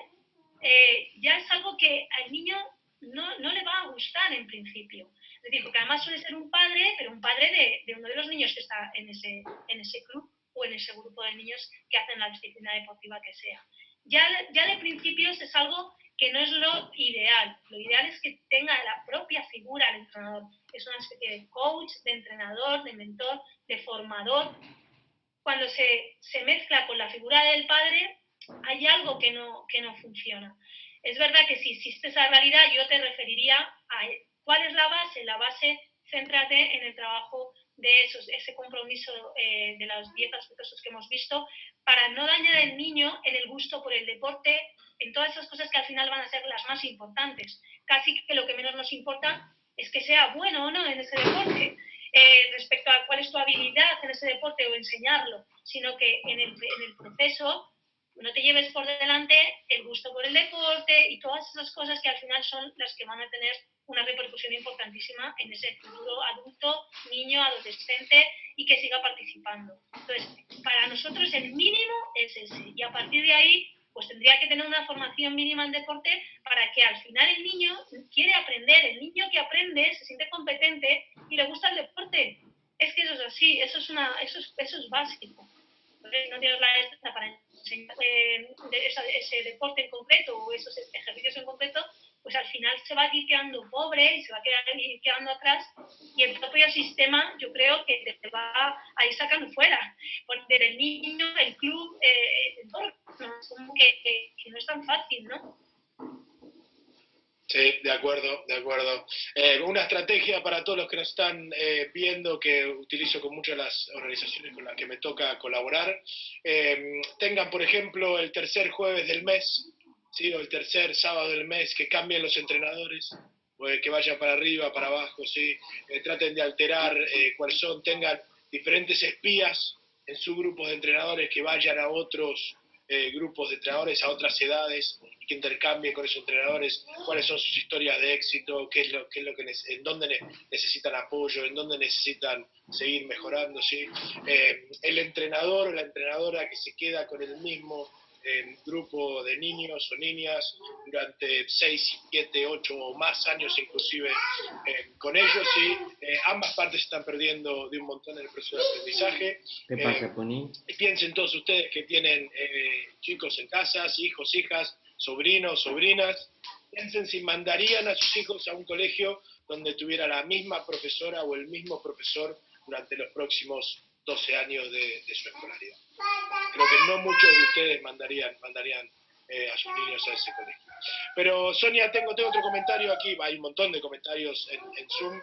ya es algo que al niño no le va a gustar en principio. Es decir, porque además suele ser un padre, pero un padre de uno de los niños que está en ese club o en ese grupo de niños que hacen la disciplina deportiva que sea. Ya de principios es algo que no es lo ideal. Lo ideal es que tenga la propia figura el entrenador. Es una especie de coach, de entrenador, de mentor, de formador. Cuando se mezcla con la figura del padre, hay algo que no funciona. Es verdad que si existe esa realidad, yo te referiría a cuál es la base. La base, céntrate en el trabajo de ese compromiso de los 10 aspectos que hemos visto, para no dañar al niño en el gusto por el deporte, en todas esas cosas que al final van a ser las más importantes. Casi que lo que menos nos importa es que sea bueno o no en ese deporte, respecto a cuál es tu habilidad en ese deporte o enseñarlo, sino que en el proceso no te lleves por delante el gusto por el deporte y todas esas cosas que al final son las que van a tener una repercusión importantísima en ese futuro adulto, niño, adolescente y que siga participando. Entonces, para nosotros el mínimo es ese y a partir de ahí pues tendría que tener una formación mínima en deporte para que al final el niño quiere aprender, el niño que aprende se siente competente y le gusta el deporte. Es que eso es así, eso es básico. Entonces, no tienes la destreza para enseñar ese deporte en concreto o esos ejercicios en concreto, pues al final se va a ir quedando pobre y se va a ir quedando atrás y el propio sistema yo creo que te va a ir sacando fuera, porque el niño, el club, el entorno, como que no es tan fácil, ¿no? Sí, de acuerdo, de acuerdo. Una estrategia para todos los que nos están viendo, que utilizo con muchas de las organizaciones con las que me toca colaborar, tengan, por ejemplo, el tercer jueves del mes, ¿sí? O el tercer sábado del mes, que cambien los entrenadores, que vayan para arriba, para abajo, ¿sí? Traten de alterar cuáles son, tengan diferentes espías en su grupo de entrenadores que vayan a otros grupos de entrenadores, a otras edades, que intercambien con esos entrenadores cuáles son sus historias de éxito, qué es lo que en dónde necesitan apoyo, en dónde necesitan seguir mejorando, ¿sí? El entrenador o la entrenadora que se queda con el mismo grupo de niños o niñas durante 6, 7, 8 o más años inclusive con ellos, ¿sí? Ambas partes están perdiendo de un montón en el proceso de aprendizaje. ¿Qué pasa, Pony? Piensen todos ustedes que tienen chicos en casas, hijos, hijas, sobrinos, sobrinas, piensen si mandarían a sus hijos a un colegio donde tuviera la misma profesora o el mismo profesor durante los próximos 12 años de su escolaridad. Creo que no muchos de ustedes mandarían a sus niños a ese colegio. Pero Sonia, tengo otro comentario aquí, hay un montón de comentarios en Zoom,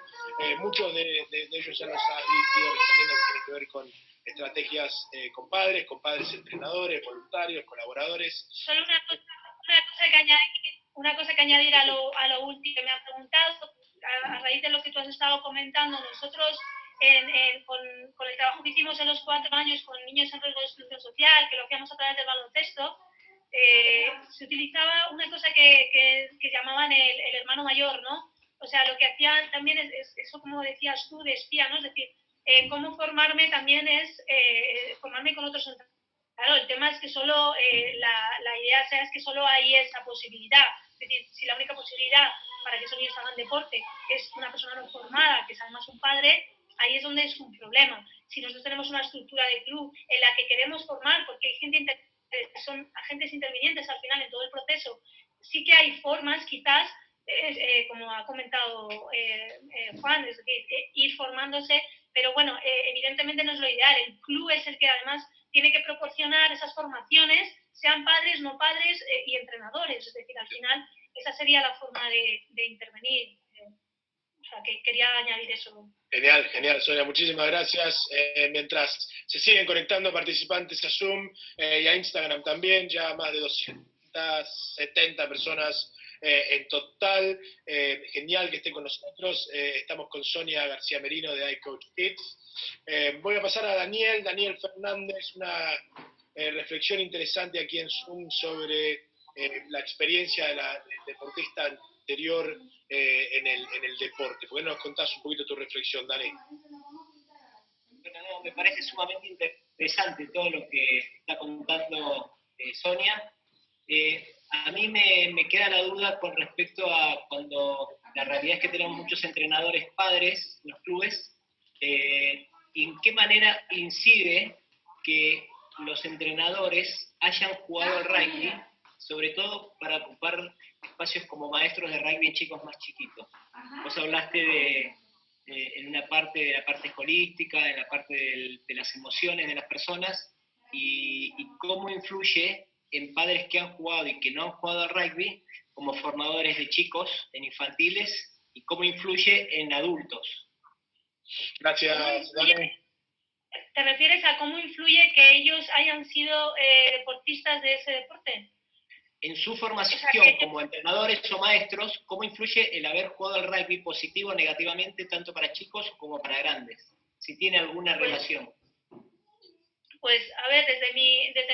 muchos de ellos ya nos han ido respondiendo que tienen que ver con estrategias con padres entrenadores, voluntarios, colaboradores. Solo una cosa que añadir a lo último que me ha preguntado, a raíz de lo que tú has estado comentando, nosotros con el trabajo que hicimos en los 4 años con niños en riesgo de exclusión social, que lo hacíamos a través del baloncesto, se utilizaba una cosa que llamaban el hermano mayor, ¿no? O sea, lo que hacían también es eso, como decías tú, de espía, ¿no? Es decir, cómo formarme también es formarme con otros entrenadores. Claro, el tema es que solo la idea es que solo hay esa posibilidad. Es decir, si la única posibilidad para que esos niños hagan deporte es una persona no formada, que es además un padre, ahí es donde es un problema. Si nosotros tenemos una estructura de club en la que queremos formar, porque hay gente son agentes intervinientes al final en todo el proceso, sí que hay formas quizás, como ha comentado Juan, es decir, ir formándose, pero bueno, evidentemente no es lo ideal. El club es el que además tiene que proporcionar esas formaciones, sean padres, no padres y entrenadores. Es decir, al final esa sería la forma de intervenir. O sea, que quería añadir eso. Genial, genial, Sonia, muchísimas gracias. Mientras se siguen conectando participantes a Zoom y a Instagram también, ya más de 270 personas en total. Genial que estén con nosotros. Estamos con Sonia García Merino de iCoach Kids. Voy a pasar a Daniel Fernández, una reflexión interesante aquí en Zoom sobre la experiencia de la deportista anterior en el deporte. ¿Por qué no nos contás un poquito tu reflexión, Dani? Bueno, no, me parece sumamente interesante todo lo que está contando Sonia. A mí me queda la duda con respecto a cuando la realidad es que tenemos muchos entrenadores padres en los clubes, en qué manera incide que los entrenadores hayan jugado al rugby, sobre todo para ocupar espacios como maestros de rugby en chicos más chiquitos. Vos hablaste en una parte de la parte holística, en la parte de las emociones de las personas, y cómo influye en padres que han jugado y que no han jugado al rugby como formadores de chicos en infantiles, y cómo influye en adultos. Gracias, Dani. ¿Te refieres a cómo influye que ellos hayan sido deportistas de ese deporte? En su formación como entrenadores o maestros, ¿cómo influye el haber jugado al rugby positivo o negativamente, tanto para chicos como para grandes? Si tiene alguna relación. Pues, a ver, desde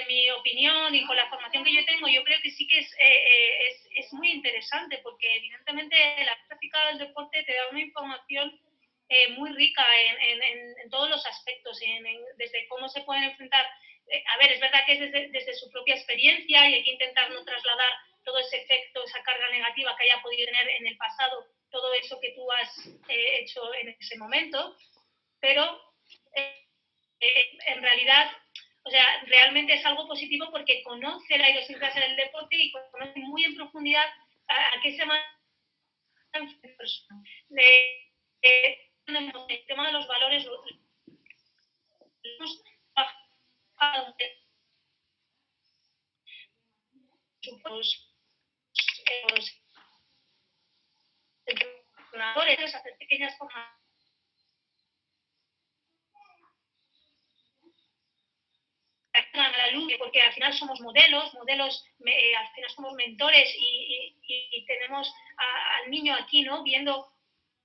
mi opinión y con la formación que yo tengo, yo creo que sí que es muy interesante, porque evidentemente la práctica del deporte te da una información muy rica en todos los aspectos, desde cómo se pueden enfrentar. A ver, es verdad que es desde su propia experiencia y hay que intentar no trasladar todo ese efecto, esa carga negativa que haya podido tener en el pasado, todo eso que tú has hecho en ese momento, pero en realidad, o sea, realmente es algo positivo porque conoce la idiosincrasia del deporte y conoce muy en profundidad a qué se va a enfrentar. El tema de los valores lo hemos trabajado los entrenadores, hacer pequeñas formaciones a la luz, porque al final somos modelos, al final somos mentores y tenemos al niño aquí, ¿no? Viendo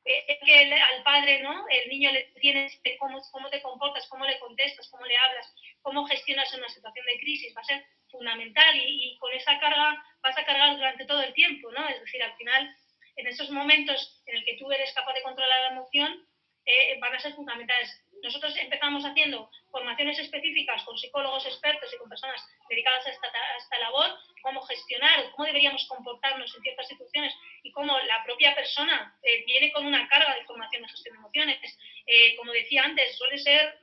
que al padre, ¿no? El niño le tienes cómo te comportas, cómo le contestas, cómo le hablas, cómo gestionas en una situación de crisis, va a ser fundamental y con esa carga vas a cargar durante todo el tiempo, ¿no? Es decir, al final, en esos momentos en el que tú eres capaz de controlar la emoción, van a ser fundamentales. Nosotros empezamos haciendo formaciones específicas con psicólogos expertos y con personas dedicadas a esta labor, cómo gestionar o cómo deberíamos comportarnos en ciertas situaciones y cómo la propia persona viene con una carga de formación de gestión de emociones. Como decía antes, suele ser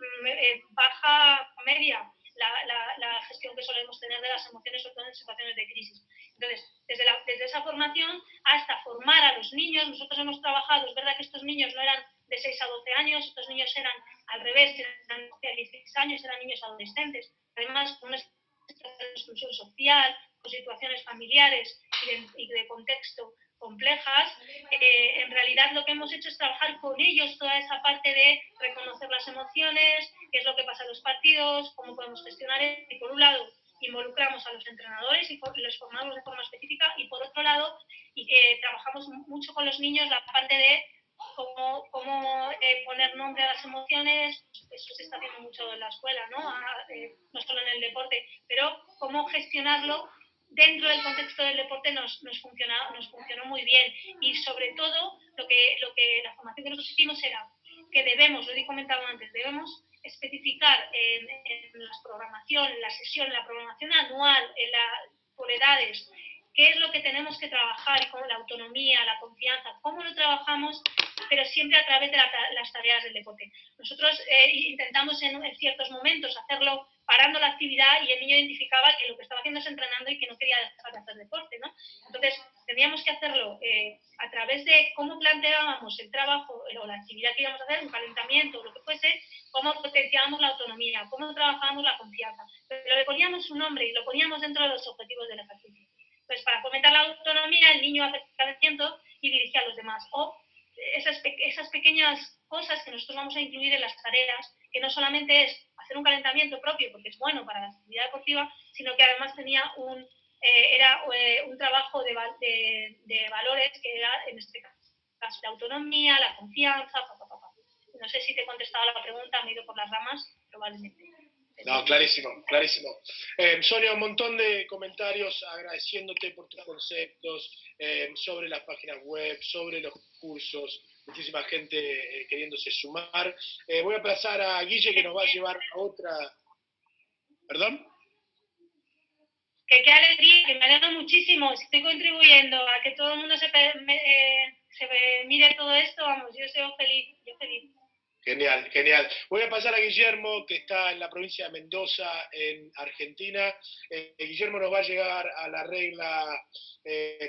baja media la gestión que solemos tener de las emociones, sobre todo en situaciones de crisis. Entonces, desde esa formación hasta formar a los niños, nosotros hemos trabajado, es verdad que estos niños no eran de 6 a 12 años, estos niños eran al revés, eran de 16 años, eran niños adolescentes, además con una exclusión social, con situaciones familiares y de contexto complejas. En realidad lo que hemos hecho es trabajar con ellos toda esa parte de reconocer las emociones, qué es lo que pasa en los partidos, cómo podemos gestionar eso. Y por un lado involucramos a los entrenadores y los formamos de forma específica, y por otro lado trabajamos mucho con los niños la parte de cómo poner nombre a las emociones. Eso se está haciendo mucho en la escuela, no solo en el deporte, pero cómo gestionarlo dentro del contexto del deporte nos funcionó muy bien. Y sobre todo lo que la formación que nosotros hicimos era que debemos, lo he comentado antes, debemos especificar en la programación anual, por edades, qué es lo que tenemos que trabajar, con la autonomía, la confianza, cómo lo trabajamos, pero siempre a través de las tareas del deporte. Nosotros intentamos en ciertos momentos hacerlo parando la actividad, y el niño identificaba que lo que estaba haciendo es entrenando y que no quería dejar de hacer deporte, ¿no? Entonces, teníamos que hacerlo a través de cómo planteábamos el trabajo o la actividad que íbamos a hacer, un calentamiento o lo que fuese, cómo potenciábamos la autonomía, cómo trabajábamos la confianza. Pero le poníamos un nombre y lo poníamos dentro de los objetivos del ejercicio. Entonces, para fomentar la autonomía, el niño hace el calentamiento y dirige a los demás. O esas pequeñas cosas que nosotros vamos a incluir en las tareas, que no solamente es hacer un calentamiento propio, porque es bueno para la actividad deportiva, sino que además tenía era un trabajo de valores que era, en este caso, la autonomía, la confianza, No sé si te he contestado la pregunta, me he ido por las ramas, probablemente. No, clarísimo, clarísimo. Sonia, un montón de comentarios agradeciéndote por tus conceptos sobre las páginas web, sobre los cursos, muchísima gente queriéndose sumar. Voy a pasar a Guille, que nos va a llevar a otra... ¿Perdón? Que qué alegría, que me alegro muchísimo. Si estoy contribuyendo a que todo el mundo se mire todo esto, vamos, yo soy feliz, yo feliz. Genial, genial. Voy a pasar a Guillermo, que está en la provincia de Mendoza, en Argentina. Guillermo nos va a llegar a la regla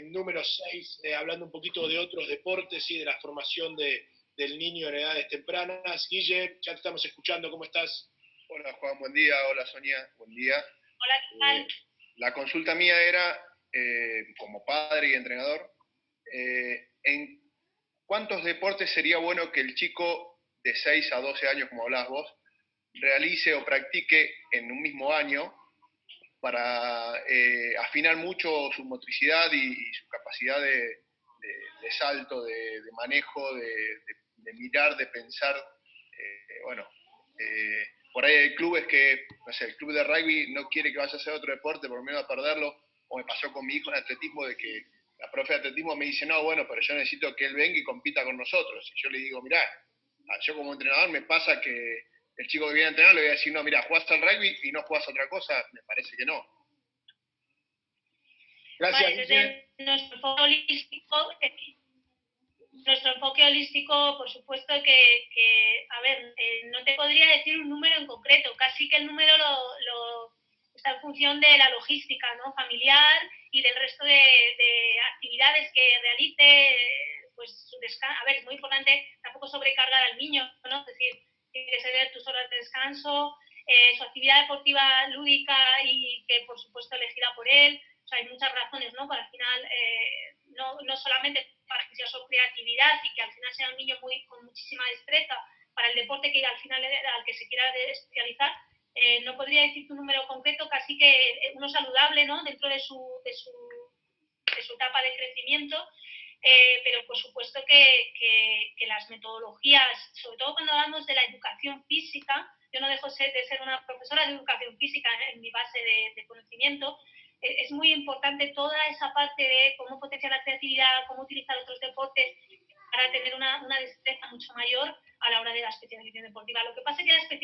número 6, hablando un poquito de otros deportes y de la formación del niño en edades tempranas. Guille, ya te estamos escuchando, ¿cómo estás? Hola Juan, buen día. Hola Sonia, buen día. Hola, ¿qué tal? La consulta mía era, como padre y entrenador, ¿en cuántos deportes sería bueno que el chico de 6 a 12 años, como hablabas vos, realice o practique en un mismo año para afinar mucho su motricidad y su capacidad de salto, de manejo, de mirar, de pensar? Por ahí hay clubes que, no sé, el club de rugby no quiere que vaya a hacer otro deporte por miedo a perderlo, o me pasó con mi hijo en atletismo de que la profe de atletismo me dice, no, bueno, pero yo necesito que él venga y compita con nosotros. Y yo le digo, mirá, yo como entrenador me pasa que el chico que viene a entrenar le voy a decir, no, mira, jugás al rugby y no jugás a otra cosa, me parece que no. Gracias, vale, desde nuestro enfoque holístico, por supuesto que a ver, no te podría decir un número en concreto, casi que el número está en función de la logística, ¿no?, familiar y del resto de actividades que realice, pues su descanso. A ver, es muy importante tampoco sobrecargar al niño, ¿no? Es decir, tiene que ser tus horas de descanso, su actividad deportiva lúdica y que por supuesto elegida por él. O sea, hay muchas razones, ¿no?, para al final, no solamente para que sea su creatividad y que al final sea un niño con muchísima destreza para el deporte que al final al que se quiera especializar. No podría decir un número concreto, casi que uno saludable, ¿no?, dentro de su etapa de crecimiento, pero por supuesto que las metodologías, sobre todo cuando hablamos de la educación física, yo no dejo de ser una profesora de educación física en mi base de conocimiento. Es muy importante toda esa parte de cómo potenciar la creatividad, cómo utilizar otros deportes para tener una destreza mucho mayor a la hora de la especialización deportiva. Lo que pasa es que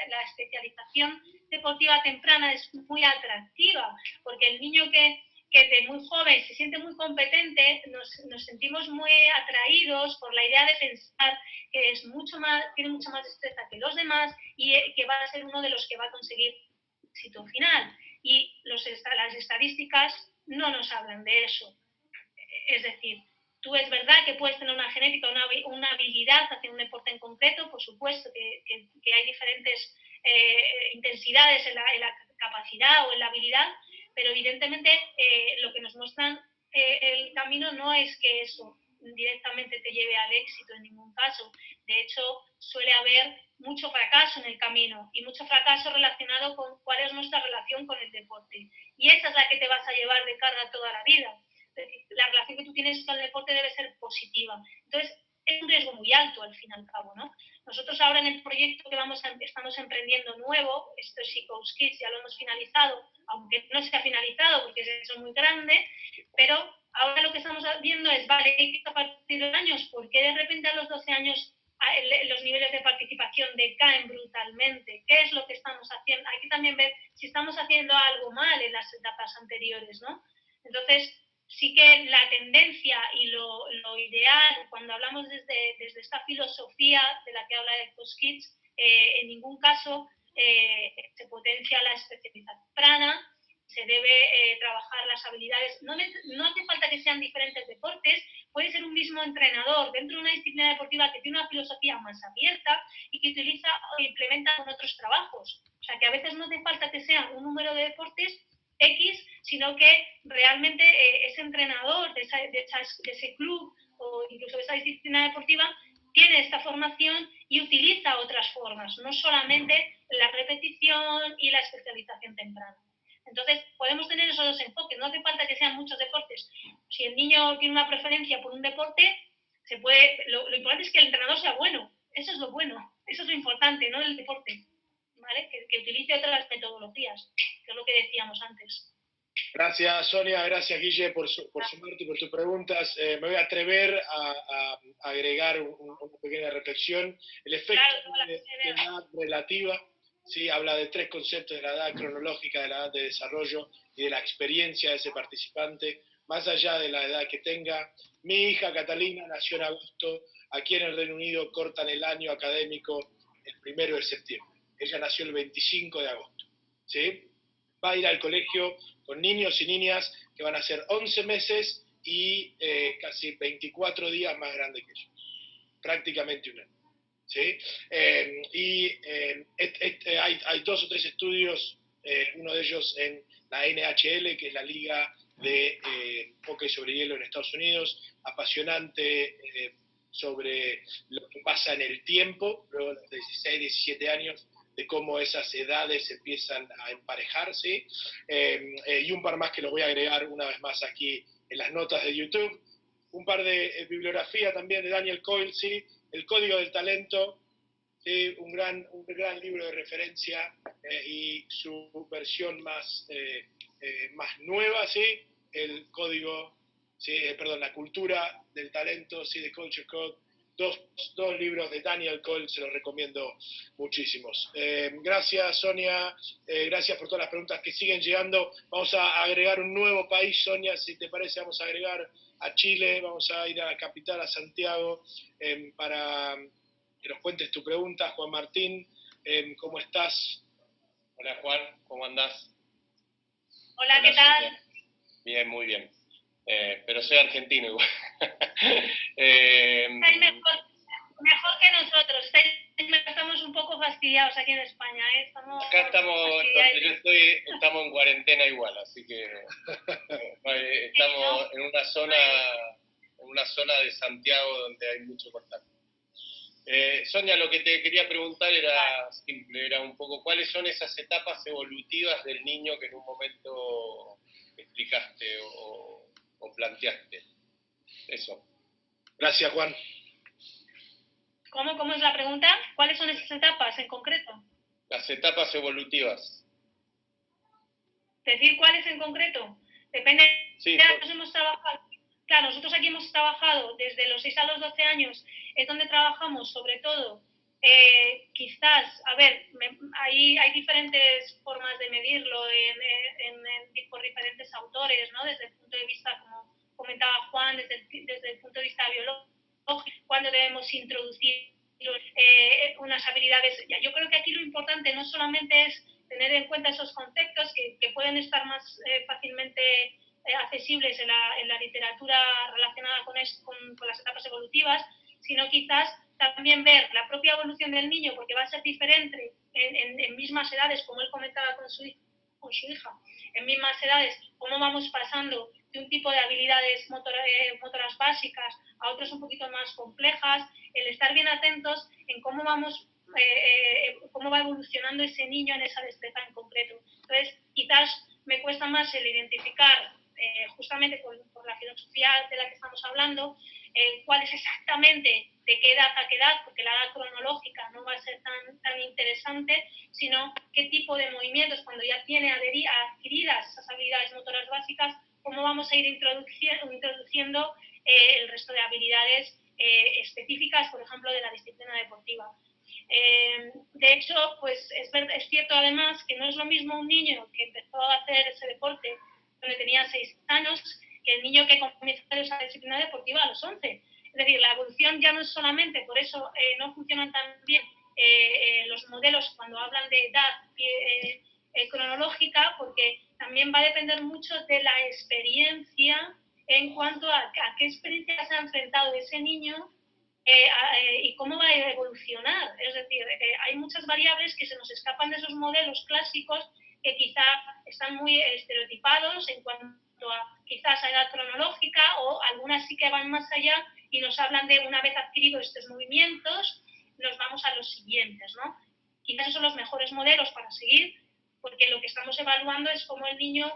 la especialización deportiva temprana es muy atractiva, porque el niño que de muy joven se siente muy competente, nos sentimos muy atraídos por la idea de pensar que tiene mucha más destreza que los demás y que va a ser uno de los que va a conseguir éxito final. Y las estadísticas no nos hablan de eso. Es decir, tú es verdad que puedes tener una genética, una habilidad hacia un deporte en concreto, por supuesto que hay diferentes intensidades en la capacidad o en la habilidad, pero evidentemente lo que nos muestran el camino no es que eso directamente te lleve al éxito en ningún caso. De hecho, suele haber mucho fracaso en el camino y mucho fracaso relacionado con cuál es nuestra relación con el deporte. Y esa es la que te vas a llevar de carga toda la vida. La relación que tú tienes con el deporte debe ser positiva. Entonces, es un riesgo muy alto al fin y al cabo, ¿no? Nosotros ahora en el proyecto que estamos emprendiendo nuevo, esto es Coach Kids, ya lo hemos finalizado, aunque no se ha finalizado porque es muy grande, pero ahora lo que estamos viendo es, vale, ¿qué a partir de años? ¿Por qué de repente a los 12 años los niveles de participación decaen brutalmente? ¿Qué es lo que estamos haciendo? Hay que también ver si estamos haciendo algo mal en las etapas anteriores, ¿no? Entonces, sí que la tendencia y lo ideal, cuando hablamos desde esta filosofía de la que habla de Coach Kids, en ningún caso se potencia la especialización temprana, se debe trabajar las habilidades. No hace falta que sean diferentes deportes, puede ser un mismo entrenador dentro de una disciplina deportiva que tiene una filosofía más abierta y que utiliza o implementa con otros trabajos. O sea, que a veces no hace falta que sean un número de deportes X, sino que realmente ese entrenador de ese club o incluso esa disciplina deportiva tiene esta formación y utiliza otras formas, no solamente la repetición y la especialización temprana. Entonces, podemos tener esos dos enfoques, no hace falta que sean muchos deportes. Si el niño tiene una preferencia por un deporte, se puede, lo importante es que el entrenador sea bueno, eso es lo bueno, eso es lo importante, no el deporte, ¿vale? Que utilice otras metodologías, que es lo que decíamos antes. Gracias, Sonia, gracias, Guille, por sumarte y por tus preguntas. Me voy a atrever a agregar una pequeña reflexión. El efecto de edad relativa, ¿sí? Habla de 3 conceptos: de la edad cronológica, de la edad de desarrollo y de la experiencia de ese participante, más allá de la edad que tenga. Mi hija Catalina nació en agosto. Aquí en el Reino Unido cortan el año académico el 1 de septiembre. Ella nació el 25 de agosto, ¿sí? Va a ir al colegio con niños y niñas que van a ser 11 meses y casi 24 días más grandes que ellos, prácticamente un año, ¿sí? Hay 2 o 3 estudios, uno de ellos en la NHL, que es la liga de hockey sobre hielo en Estados Unidos, apasionante, sobre lo que pasa en el tiempo, luego de los 16, 17 años, de cómo esas edades empiezan a emparejarse, y un par más que los voy a agregar una vez más aquí en las notas de YouTube. Un par de bibliografía también de Daniel Coyle, ¿sí? El Código del Talento, ¿sí? Un gran libro de referencia, y su versión más nueva, ¿sí? El Código, ¿sí? La Cultura del Talento, ¿sí? De Culture Code. Dos libros de Daniel Coyle, se los recomiendo muchísimos. Gracias, Sonia, gracias por todas las preguntas que siguen llegando. Vamos a agregar un nuevo país, Sonia, si te parece, vamos a agregar a Chile, vamos a ir a la capital, a Santiago, para que nos cuentes tu pregunta. Juan Martín, ¿cómo estás? Hola, Juan, ¿cómo andás? Hola, ¿qué tal? Bien, muy bien. Pero soy argentino igual. Estáis mejor que nosotros. Estamos un poco fastidiados aquí en España. Acá estamos, donde yo estoy, estamos en cuarentena igual, así que estamos en una zona de Santiago donde hay mucho contacto. Sonia, lo que te quería preguntar era simple, era un poco cuáles son esas etapas evolutivas del niño que en un momento explicaste o planteaste. Eso. Gracias, Juan. ¿Cómo es la pregunta? ¿Cuáles son esas etapas en concreto? Las etapas evolutivas. ¿Decir cuáles en concreto? Depende. Sí, Nosotros hemos trabajado. Claro, nosotros aquí hemos trabajado desde los 6 a los 12 años, es donde trabajamos sobre todo, quizás, a ver, hay diferentes formas de medirlo por diferentes autores, ¿no? Desde el punto de vista, como comentaba Juan, desde el punto de vista biológico, cuando debemos introducir unas habilidades. Yo creo que aquí lo importante no solamente es tener en cuenta esos conceptos que pueden estar más fácilmente accesibles en la literatura relacionada con las etapas evolutivas, sino quizás también ver la propia evolución del niño, porque va a ser diferente en mismas edades, como él comentaba con su hija, en mismas edades, cómo vamos pasando de un tipo de habilidades motoras básicas a otras un poquito más complejas, el estar bien atentos en cómo va evolucionando ese niño en esa destreza en concreto. Entonces, quizás me cuesta más el identificar, justamente por la filosofía de la que estamos hablando, cuál es exactamente de qué edad a qué edad, porque la edad cronológica no va a ser tan interesante, sino qué tipo de movimientos, cuando ya tiene adquiridas esas habilidades motoras básicas, cómo vamos a ir introduciendo el resto de habilidades específicas, por ejemplo, de la disciplina deportiva. De hecho, pues es cierto además que no es lo mismo un niño que empezó a hacer ese deporte donde tenía 6 años que el niño que comienza a hacer esa disciplina deportiva a los 11. Es decir, la evolución ya no es solamente, por eso no funcionan tan bien los modelos cuando hablan de edad cronológica, porque también va a depender mucho de la experiencia en cuanto a qué experiencia se ha enfrentado ese niño y cómo va a evolucionar. Es decir, hay muchas variables que se nos escapan de esos modelos clásicos que quizá están muy estereotipados en cuanto cuanto a quizás a edad cronológica, o algunas sí que van más allá y nos hablan de una vez adquiridos estos movimientos, nos vamos a los siguientes, ¿no? Quizás esos son los mejores modelos para seguir, porque lo que estamos evaluando es cómo el niño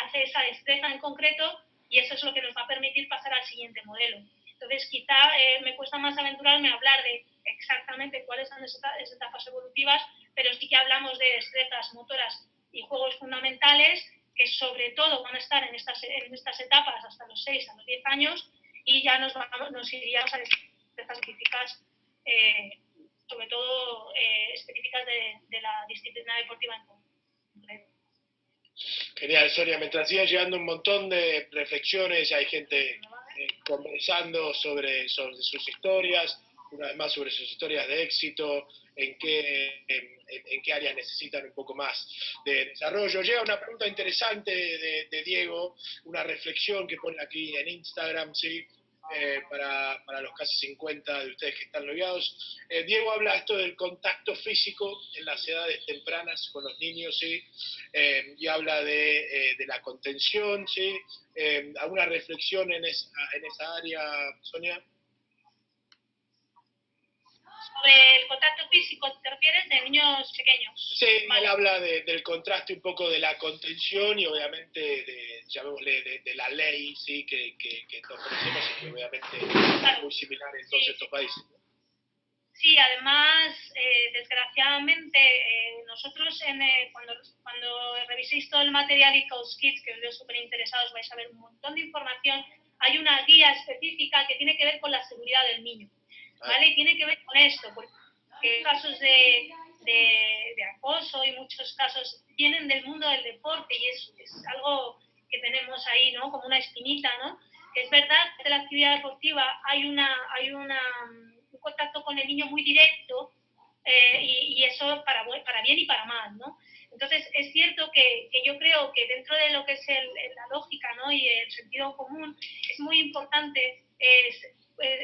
hace esa destreza en concreto, y eso es lo que nos va a permitir pasar al siguiente modelo. Entonces, quizá me cuesta más aventurarme a hablar de exactamente cuáles son esas etapas evolutivas, pero sí que hablamos de destrezas motoras y juegos fundamentales, que sobre todo van a estar en estas etapas hasta los 6 a los 10 años, y ya nos iríamos a destrezas específicas, sobre todo específicas de la disciplina deportiva en concreto. Genial, Sonia. Mientras sigan llegando un montón de reflexiones, hay gente conversando sobre sus historias, una vez más sobre sus historias de éxito, en qué áreas necesitan un poco más de desarrollo. Llega una pregunta interesante de Diego, una reflexión que pone aquí en Instagram, ¿sí? Para los casi 50 de ustedes que están logueados. Diego habla esto del contacto físico en las edades tempranas con los niños, ¿sí? Y habla de la contención, ¿sí? ¿Alguna reflexión en esa área, Sonia? Sobre el contacto físico, ¿te refieres de niños pequeños? Sí, vale. Él habla del contraste un poco de la contención y obviamente llamémosle, de la ley, ¿sí? que todos conocemos y que obviamente es muy similar en todos estos países. Sí, además, desgraciadamente, nosotros cuando reviséis todo el material ICOS Kids, que os veo súper interesados, vais a ver un montón de información. Hay una guía específica que tiene que ver con la seguridad del niño, ¿vale? Y tiene que ver con esto, porque casos de acoso y muchos casos vienen del mundo del deporte, y es algo que tenemos ahí, ¿no? Como una espinita, ¿no? Que es verdad que en la actividad deportiva hay un contacto con el niño muy directo, y eso para bien y para mal, ¿no? Entonces, es cierto que yo creo que dentro de lo que es la lógica, ¿no? Y el sentido común, es muy importante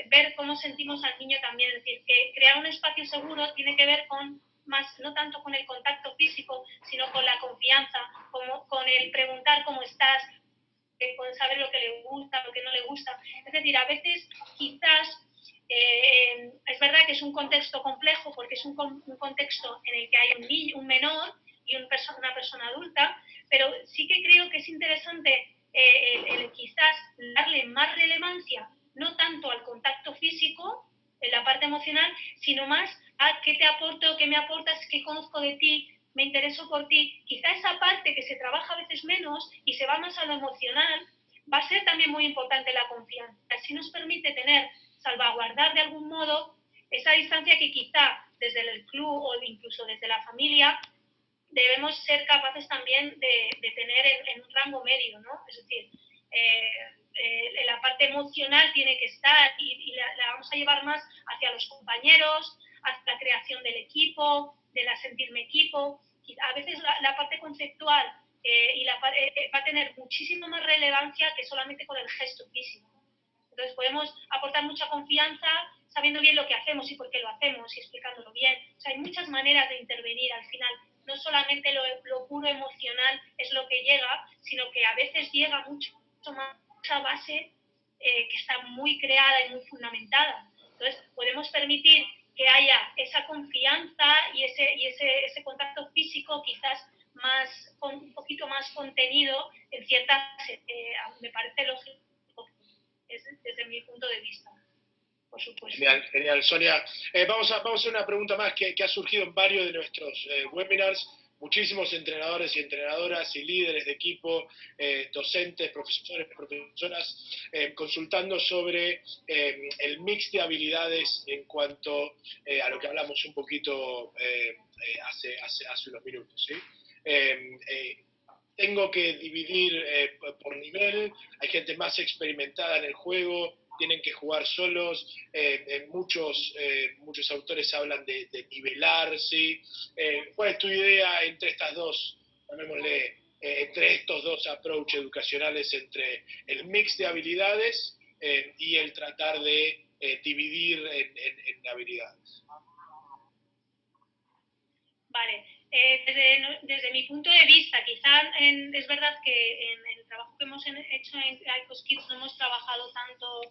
ver cómo sentimos al niño también. Es decir, que crear un espacio seguro tiene que ver con más, no tanto con el contacto físico, sino con la confianza, con el preguntar cómo estás, con saber lo que le gusta, lo que no le gusta. Es decir, a veces quizás es verdad que es un contexto complejo, porque es un contexto en el que hay un menor y una persona adulta, pero sí que creo que es interesante el quizás darle más relevancia, no tanto al contacto físico, en la parte emocional, sino más a qué te aporto, qué me aportas, qué conozco de ti, me intereso por ti. Quizá esa parte que se trabaja a veces menos y se va más a lo emocional, va a ser también muy importante la confianza. Así nos permite salvaguardar de algún modo esa distancia que quizá desde el club o incluso desde la familia debemos ser capaces también de tener en un rango medio, ¿no? Es decir, la parte emocional tiene que estar y la vamos a llevar más hacia los compañeros, hacia la creación del equipo, de la sentirme equipo. A veces la parte conceptual va a tener muchísima más relevancia que solamente con el gesto físico. Entonces podemos aportar mucha confianza sabiendo bien lo que hacemos y por qué lo hacemos y explicándolo bien. O sea, hay muchas maneras de intervenir al final. No solamente lo puro emocional es lo que llega, sino que a veces llega mucho más a base que está muy creada y muy fundamentada. Entonces podemos permitir que haya esa confianza y ese contacto físico quizás un poquito más contenido en ciertas, me parece lógico, desde mi punto de vista, por supuesto. Genial. Sonia. Vamos a hacer una pregunta más que ha surgido en varios de nuestros webinars. Muchísimos entrenadores y entrenadoras y líderes de equipo, docentes, profesores, profesoras, consultando sobre el mix de habilidades en cuanto a lo que hablamos un poquito hace unos minutos, ¿sí? Tengo que dividir por nivel, hay gente más experimentada en el juego, tienen que jugar solos, muchos autores hablan de nivelar, ¿sí? ¿Cuál es tu idea entre estas dos, llamémosle, entre estos dos approaches educacionales, entre el mix de habilidades y el tratar de dividir en habilidades? Vale. Desde mi punto de vista, quizá es verdad que en el trabajo que hemos hecho en ICOS Kids no hemos trabajado tanto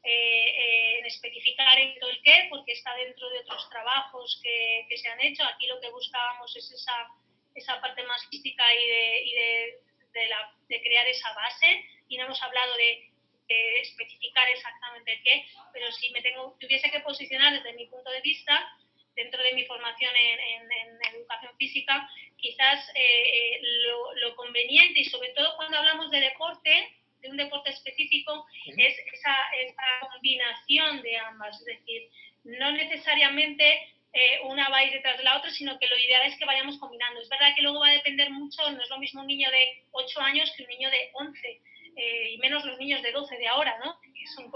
en especificar en todo el qué, porque está dentro de otros trabajos que se han hecho. Aquí lo que buscábamos es esa parte más física y de crear esa base, y no hemos hablado de especificar exactamente el qué, pero si tuviese que posicionar desde mi punto de vista, dentro de mi formación en educación física, quizás lo conveniente, y sobre todo cuando hablamos de deporte, de un deporte específico, es esa combinación de ambas. Es decir, no necesariamente una va a ir detrás de la otra, sino que lo ideal es que vayamos combinando. Es verdad que luego va a depender mucho, no es lo mismo un niño de 8 años que un niño de 11, y menos los niños de 12 de ahora, ¿no? Que son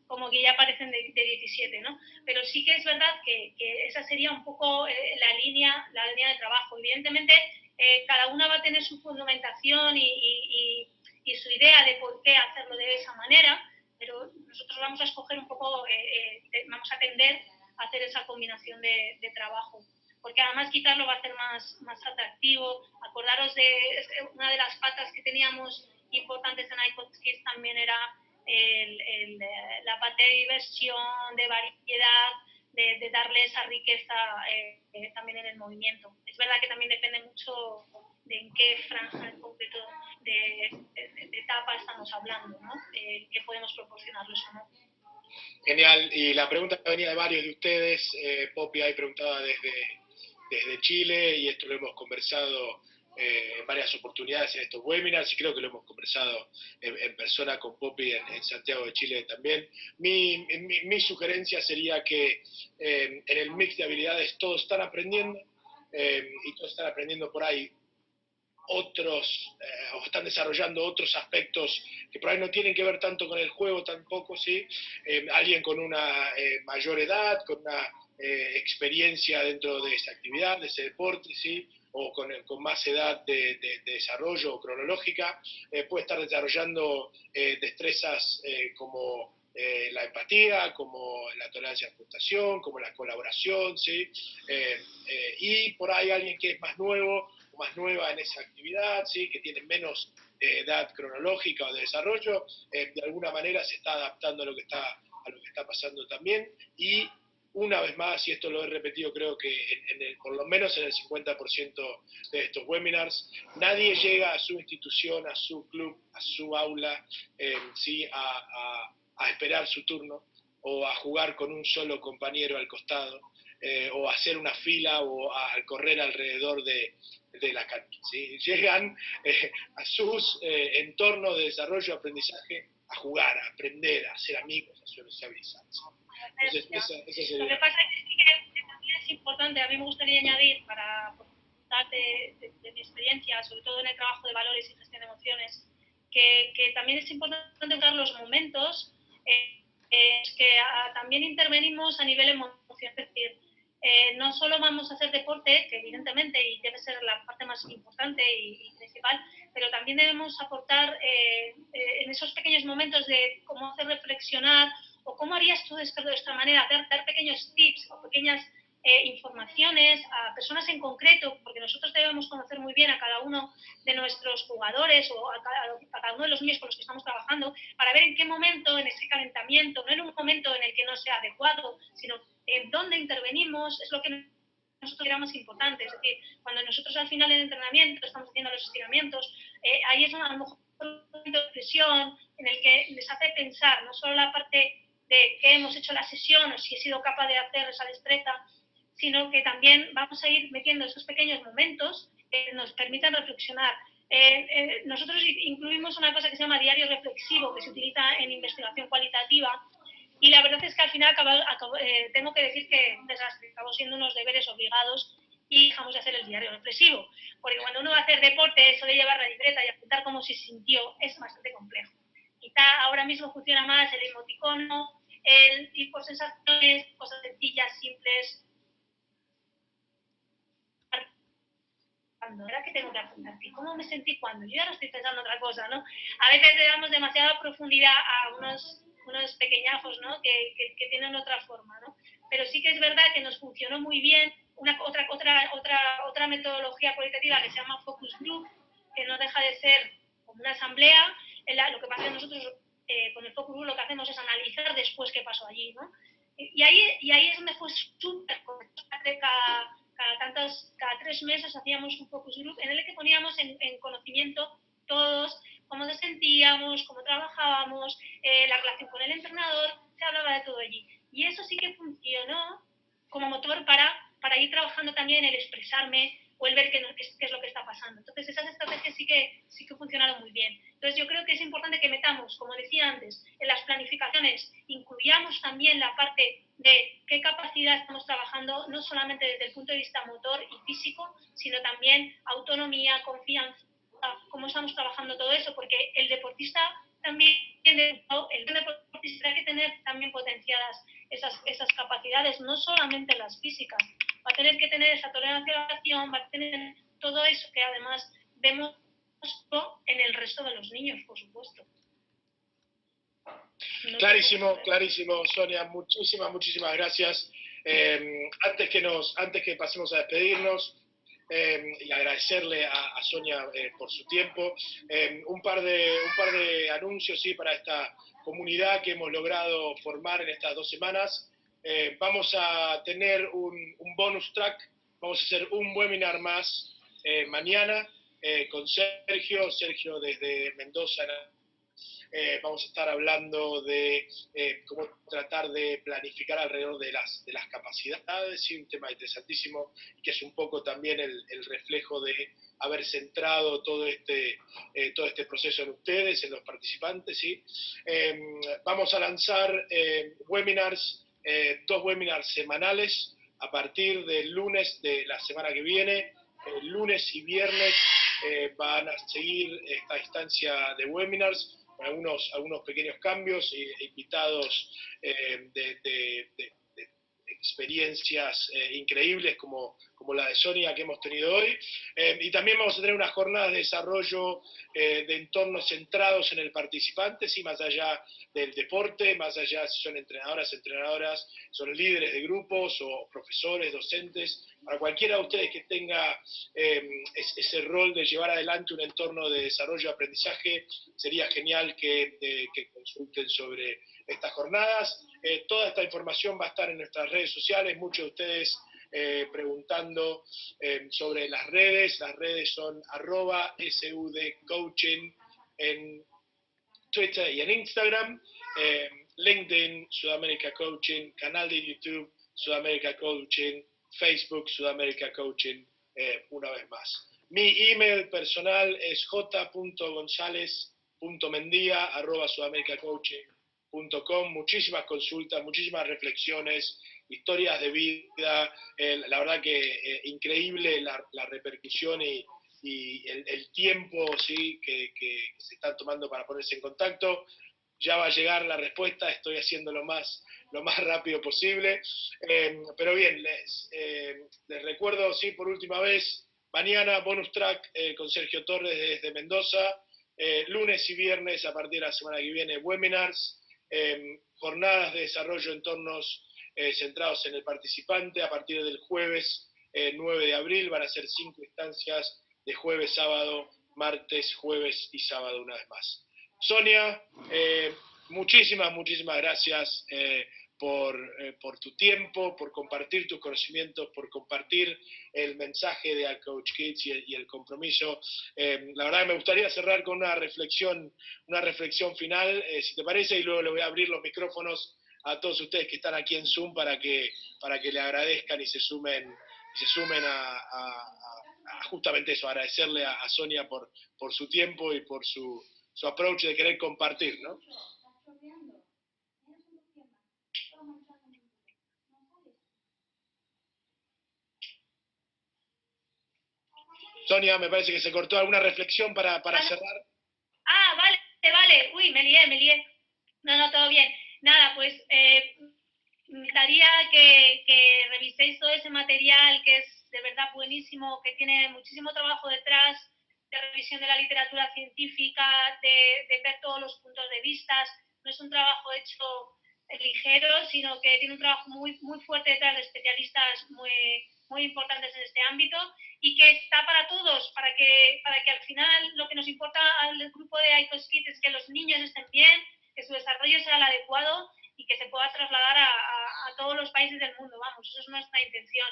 como que ya parecen de 17, ¿no? Pero sí que es verdad que esa sería un poco la línea de trabajo. Evidentemente, cada una va a tener su fundamentación y su idea de por qué hacerlo de esa manera, pero nosotros vamos a escoger un poco, vamos a tender a hacer esa combinación de trabajo, porque además quizás lo va a hacer más atractivo. Acordaros de una de las patas que teníamos importantes en ICOS Kids también era la parte de diversión, de variedad, de darle esa riqueza también en el movimiento. Es verdad que también depende mucho de en qué franja en concreto de etapa estamos hablando, ¿no? Que podemos proporcionarlos o no. Genial, y la pregunta que venía de varios de ustedes, Poppy ahí preguntaba desde Chile, y esto lo hemos conversado en varias oportunidades en estos webinars, y creo que lo hemos conversado en persona con Poppy en Santiago de Chile también. Mi sugerencia sería que en el mix de habilidades todos están aprendiendo, y todos están aprendiendo por ahí otros, o están desarrollando otros aspectos que por ahí no tienen que ver tanto con el juego tampoco, ¿sí? Alguien con una mayor edad, con una experiencia dentro de esa actividad, de ese deporte, ¿sí? O con más edad de desarrollo cronológica, puede estar desarrollando destrezas como la empatía, como la tolerancia a la frustración, como la colaboración, ¿sí? Y por ahí alguien que es más nuevo o más nueva en esa actividad, ¿sí? Que tiene menos edad cronológica o de desarrollo, de alguna manera se está adaptando a lo que está pasando también. Y una vez más, y esto lo he repetido creo que por lo menos en el 50% de estos webinars, nadie llega a su institución, a su club, a su aula, ¿sí? a esperar su turno, o a jugar con un solo compañero al costado, o a hacer una fila, o a correr alrededor de la cancha, ¿sí? Llegan a sus entornos de desarrollo y aprendizaje a jugar, a aprender, a ser amigos, a sociabilizarse. Entonces, esa sería. Lo que pasa es que también es importante, a mí me gustaría añadir, para contar de mi experiencia, sobre todo en el trabajo de valores y gestión de emociones, que también es importante buscar los momentos que también intervenimos a nivel emocional. Es decir, no solo vamos a hacer deporte, que evidentemente y debe ser la parte más importante y principal, pero también debemos aportar en esos pequeños momentos de cómo hacer reflexionar, o cómo harías tú esto de esta manera, dar pequeños tips o pequeñas informaciones a personas en concreto, porque nosotros debemos conocer muy bien a cada uno de nuestros jugadores o a cada uno de los niños con los que estamos trabajando, para ver en qué momento, en ese calentamiento, no en un momento en el que no sea adecuado, sino en dónde intervenimos, es lo que nosotros era más importante. Es decir, cuando nosotros al final del entrenamiento estamos haciendo los estiramientos, ahí es a lo mejor un momento de reflexión en el que les hace pensar no solo la parte de que hemos hecho la sesión o si he sido capaz de hacer esa destreza, sino que también vamos a ir metiendo esos pequeños momentos que nos permitan reflexionar. Nosotros incluimos una cosa que se llama diario reflexivo, que se utiliza en investigación cualitativa, y la verdad es que al final tengo que decir que acabó siendo unos deberes obligados y dejamos de hacer el diario reflexivo, porque cuando uno va a hacer deporte, eso de llevar la libreta y apuntar cómo se sintió es bastante complejo. Quizá ahora mismo funciona más el emoticono, el ir por sensaciones, cosas sencillas, simples. ¿Ahora qué tengo que apuntar? ¿Cómo me sentí cuando? Yo ya no estoy pensando otra cosa, ¿no? A veces le damos demasiada profundidad a unos pequeñajos, ¿no? Que tienen otra forma, ¿no? Pero sí que es verdad que nos funcionó muy bien otra metodología cualitativa que se llama Focus Group, que no deja de ser como una asamblea. Lo que pasa es que nosotros con el Focus Group lo que hacemos es analizar después qué pasó allí, ¿no? Y ahí es donde fue súper cada 3 meses hacíamos un focus group en el que poníamos en conocimiento todos cómo nos sentíamos, cómo trabajábamos, la relación con el entrenador, se hablaba de todo allí. Y eso sí que funcionó como motor para ir trabajando también el expresarme o el ver qué es lo que está pasando. Entonces esas estrategias sí que funcionaron muy bien. Entonces yo creo que es importante que metamos, como decía antes, en las planificaciones, incluyamos también la parte de qué capacidad estamos trabajando, no solamente desde el punto de vista motor y físico, sino también autonomía, confianza, cómo estamos trabajando todo eso, porque el deportista también, el deportista tiene que tener también potenciadas esas capacidades, no solamente las físicas, va a tener que tener esa tolerancia a la acción, va a tener todo eso que además vemos en el resto de los niños, por supuesto. Clarísimo, Sonia, muchísimas gracias. Antes que pasemos a despedirnos, y agradecerle a Sonia por su tiempo, un par de anuncios, sí, para esta comunidad que hemos logrado formar en estas 2 semanas. Vamos a tener un bonus track, vamos a hacer un webinar más mañana con Sergio desde Mendoza. Vamos a estar hablando de cómo tratar de planificar alrededor de las capacidades, ¿sí? Un tema interesantísimo, que es un poco también el reflejo de haber centrado todo este proceso en ustedes, en los participantes, ¿sí? Vamos a lanzar webinars, 2 webinars semanales a partir del lunes de la semana que viene. Lunes y viernes van a seguir esta instancia de webinars, con algunos pequeños cambios, invitados de experiencias increíbles como la de Sonia que hemos tenido hoy, y también vamos a tener unas jornadas de desarrollo de entornos centrados en el participante, ¿sí? Más allá del deporte, más allá si son entrenadoras, son líderes de grupos o profesores, docentes, para cualquiera de ustedes que tenga ese rol de llevar adelante un entorno de desarrollo y aprendizaje, sería genial que consulten sobre estas jornadas. Toda esta información va a estar en nuestras redes sociales, muchos de ustedes preguntando sobre las redes son @sudcoaching en Twitter y en Instagram, LinkedIn, Sudamérica Coaching, canal de YouTube, Sudamérica Coaching, Facebook, Sudamérica Coaching, una vez más. Mi email personal es j.gonzalez.mendia@sudamericacoaching.com. Muchísimas consultas, muchísimas reflexiones, historias de vida. La verdad que increíble la repercusión y el tiempo, ¿sí? que se están tomando para ponerse en contacto. Ya va a llegar la respuesta, estoy haciendo lo más rápido posible. Pero bien, les recuerdo, sí, por última vez, mañana bonus track con Sergio Torres desde Mendoza, lunes y viernes a partir de la semana que viene webinars, jornadas de desarrollo en entornos centrados en el participante a partir del jueves 9 de abril, van a ser 5 instancias de jueves, sábado, martes, jueves y sábado una vez más. Sonia, muchísimas gracias por tu tiempo, por compartir tus conocimientos, por compartir el mensaje de Coach Kids y el compromiso. La verdad me gustaría cerrar con una reflexión final, si te parece, y luego le voy a abrir los micrófonos a todos ustedes que están aquí en Zoom para que le agradezcan y se sumen a justamente eso, agradecerle a Sonia por su tiempo y por su approach de querer compartir, ¿no? Sonia, me parece que se cortó. ¿Alguna reflexión para cerrar? Ah, vale. Uy, me lié. No, todo bien. Nada, pues me gustaría que reviséis todo ese material que es de verdad buenísimo, que tiene muchísimo trabajo detrás, de revisión de la literatura científica, de ver todos los puntos de vista. No es un trabajo hecho ligero, sino que tiene un trabajo muy fuerte detrás de especialistas muy muy importantes en este ámbito y que está para todos, para que al final lo que nos importa al grupo de ICOS Kids es que los niños estén bien, que su desarrollo sea el adecuado y que se pueda trasladar a todos los países del mundo, vamos, eso es nuestra intención.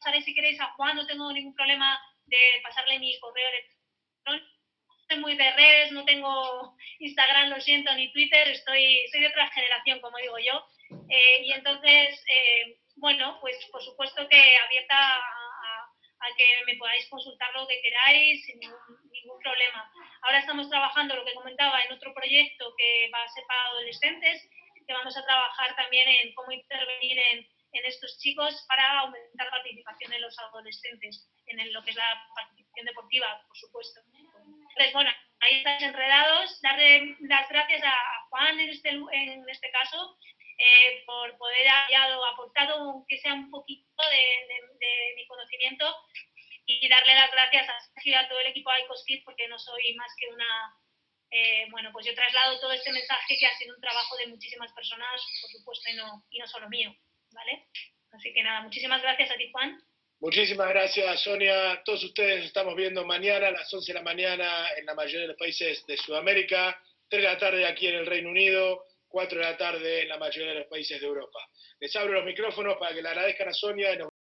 Sabéis si queréis a Juan, no tengo ningún problema de pasarle mi correo electrónico. Soy muy de redes, no tengo Instagram, lo siento, ni Twitter, soy de otra generación, como digo yo. Y entonces, bueno, pues por supuesto que abierta a que me podáis consultar lo que queráis sin ningún problema. Ahora estamos trabajando, lo que comentaba, en otro proyecto que va a ser para adolescentes, que vamos a trabajar también en cómo intervenir en estos chicos para aumentar la participación en los adolescentes, en lo que es la participación deportiva, por supuesto. Entonces, bueno, ahí estáis enredados. Darle las gracias a Juan en este caso por poder haber aportado, aunque sea un poquito de mi conocimiento, y darle las gracias a Sergio y a todo el equipo de ICOS Kids, porque no soy más que una... bueno, pues yo traslado todo este mensaje que ha sido un trabajo de muchísimas personas, por supuesto, y no solo mío, ¿vale? Así que nada, muchísimas gracias a ti, Juan. Muchísimas gracias, Sonia. Todos ustedes nos estamos viendo mañana a las 11 de la mañana en la mayoría de los países de Sudamérica, 3 de la tarde aquí en el Reino Unido, 4 de la tarde en la mayoría de los países de Europa. Les abro los micrófonos para que le agradezcan a Sonia y nos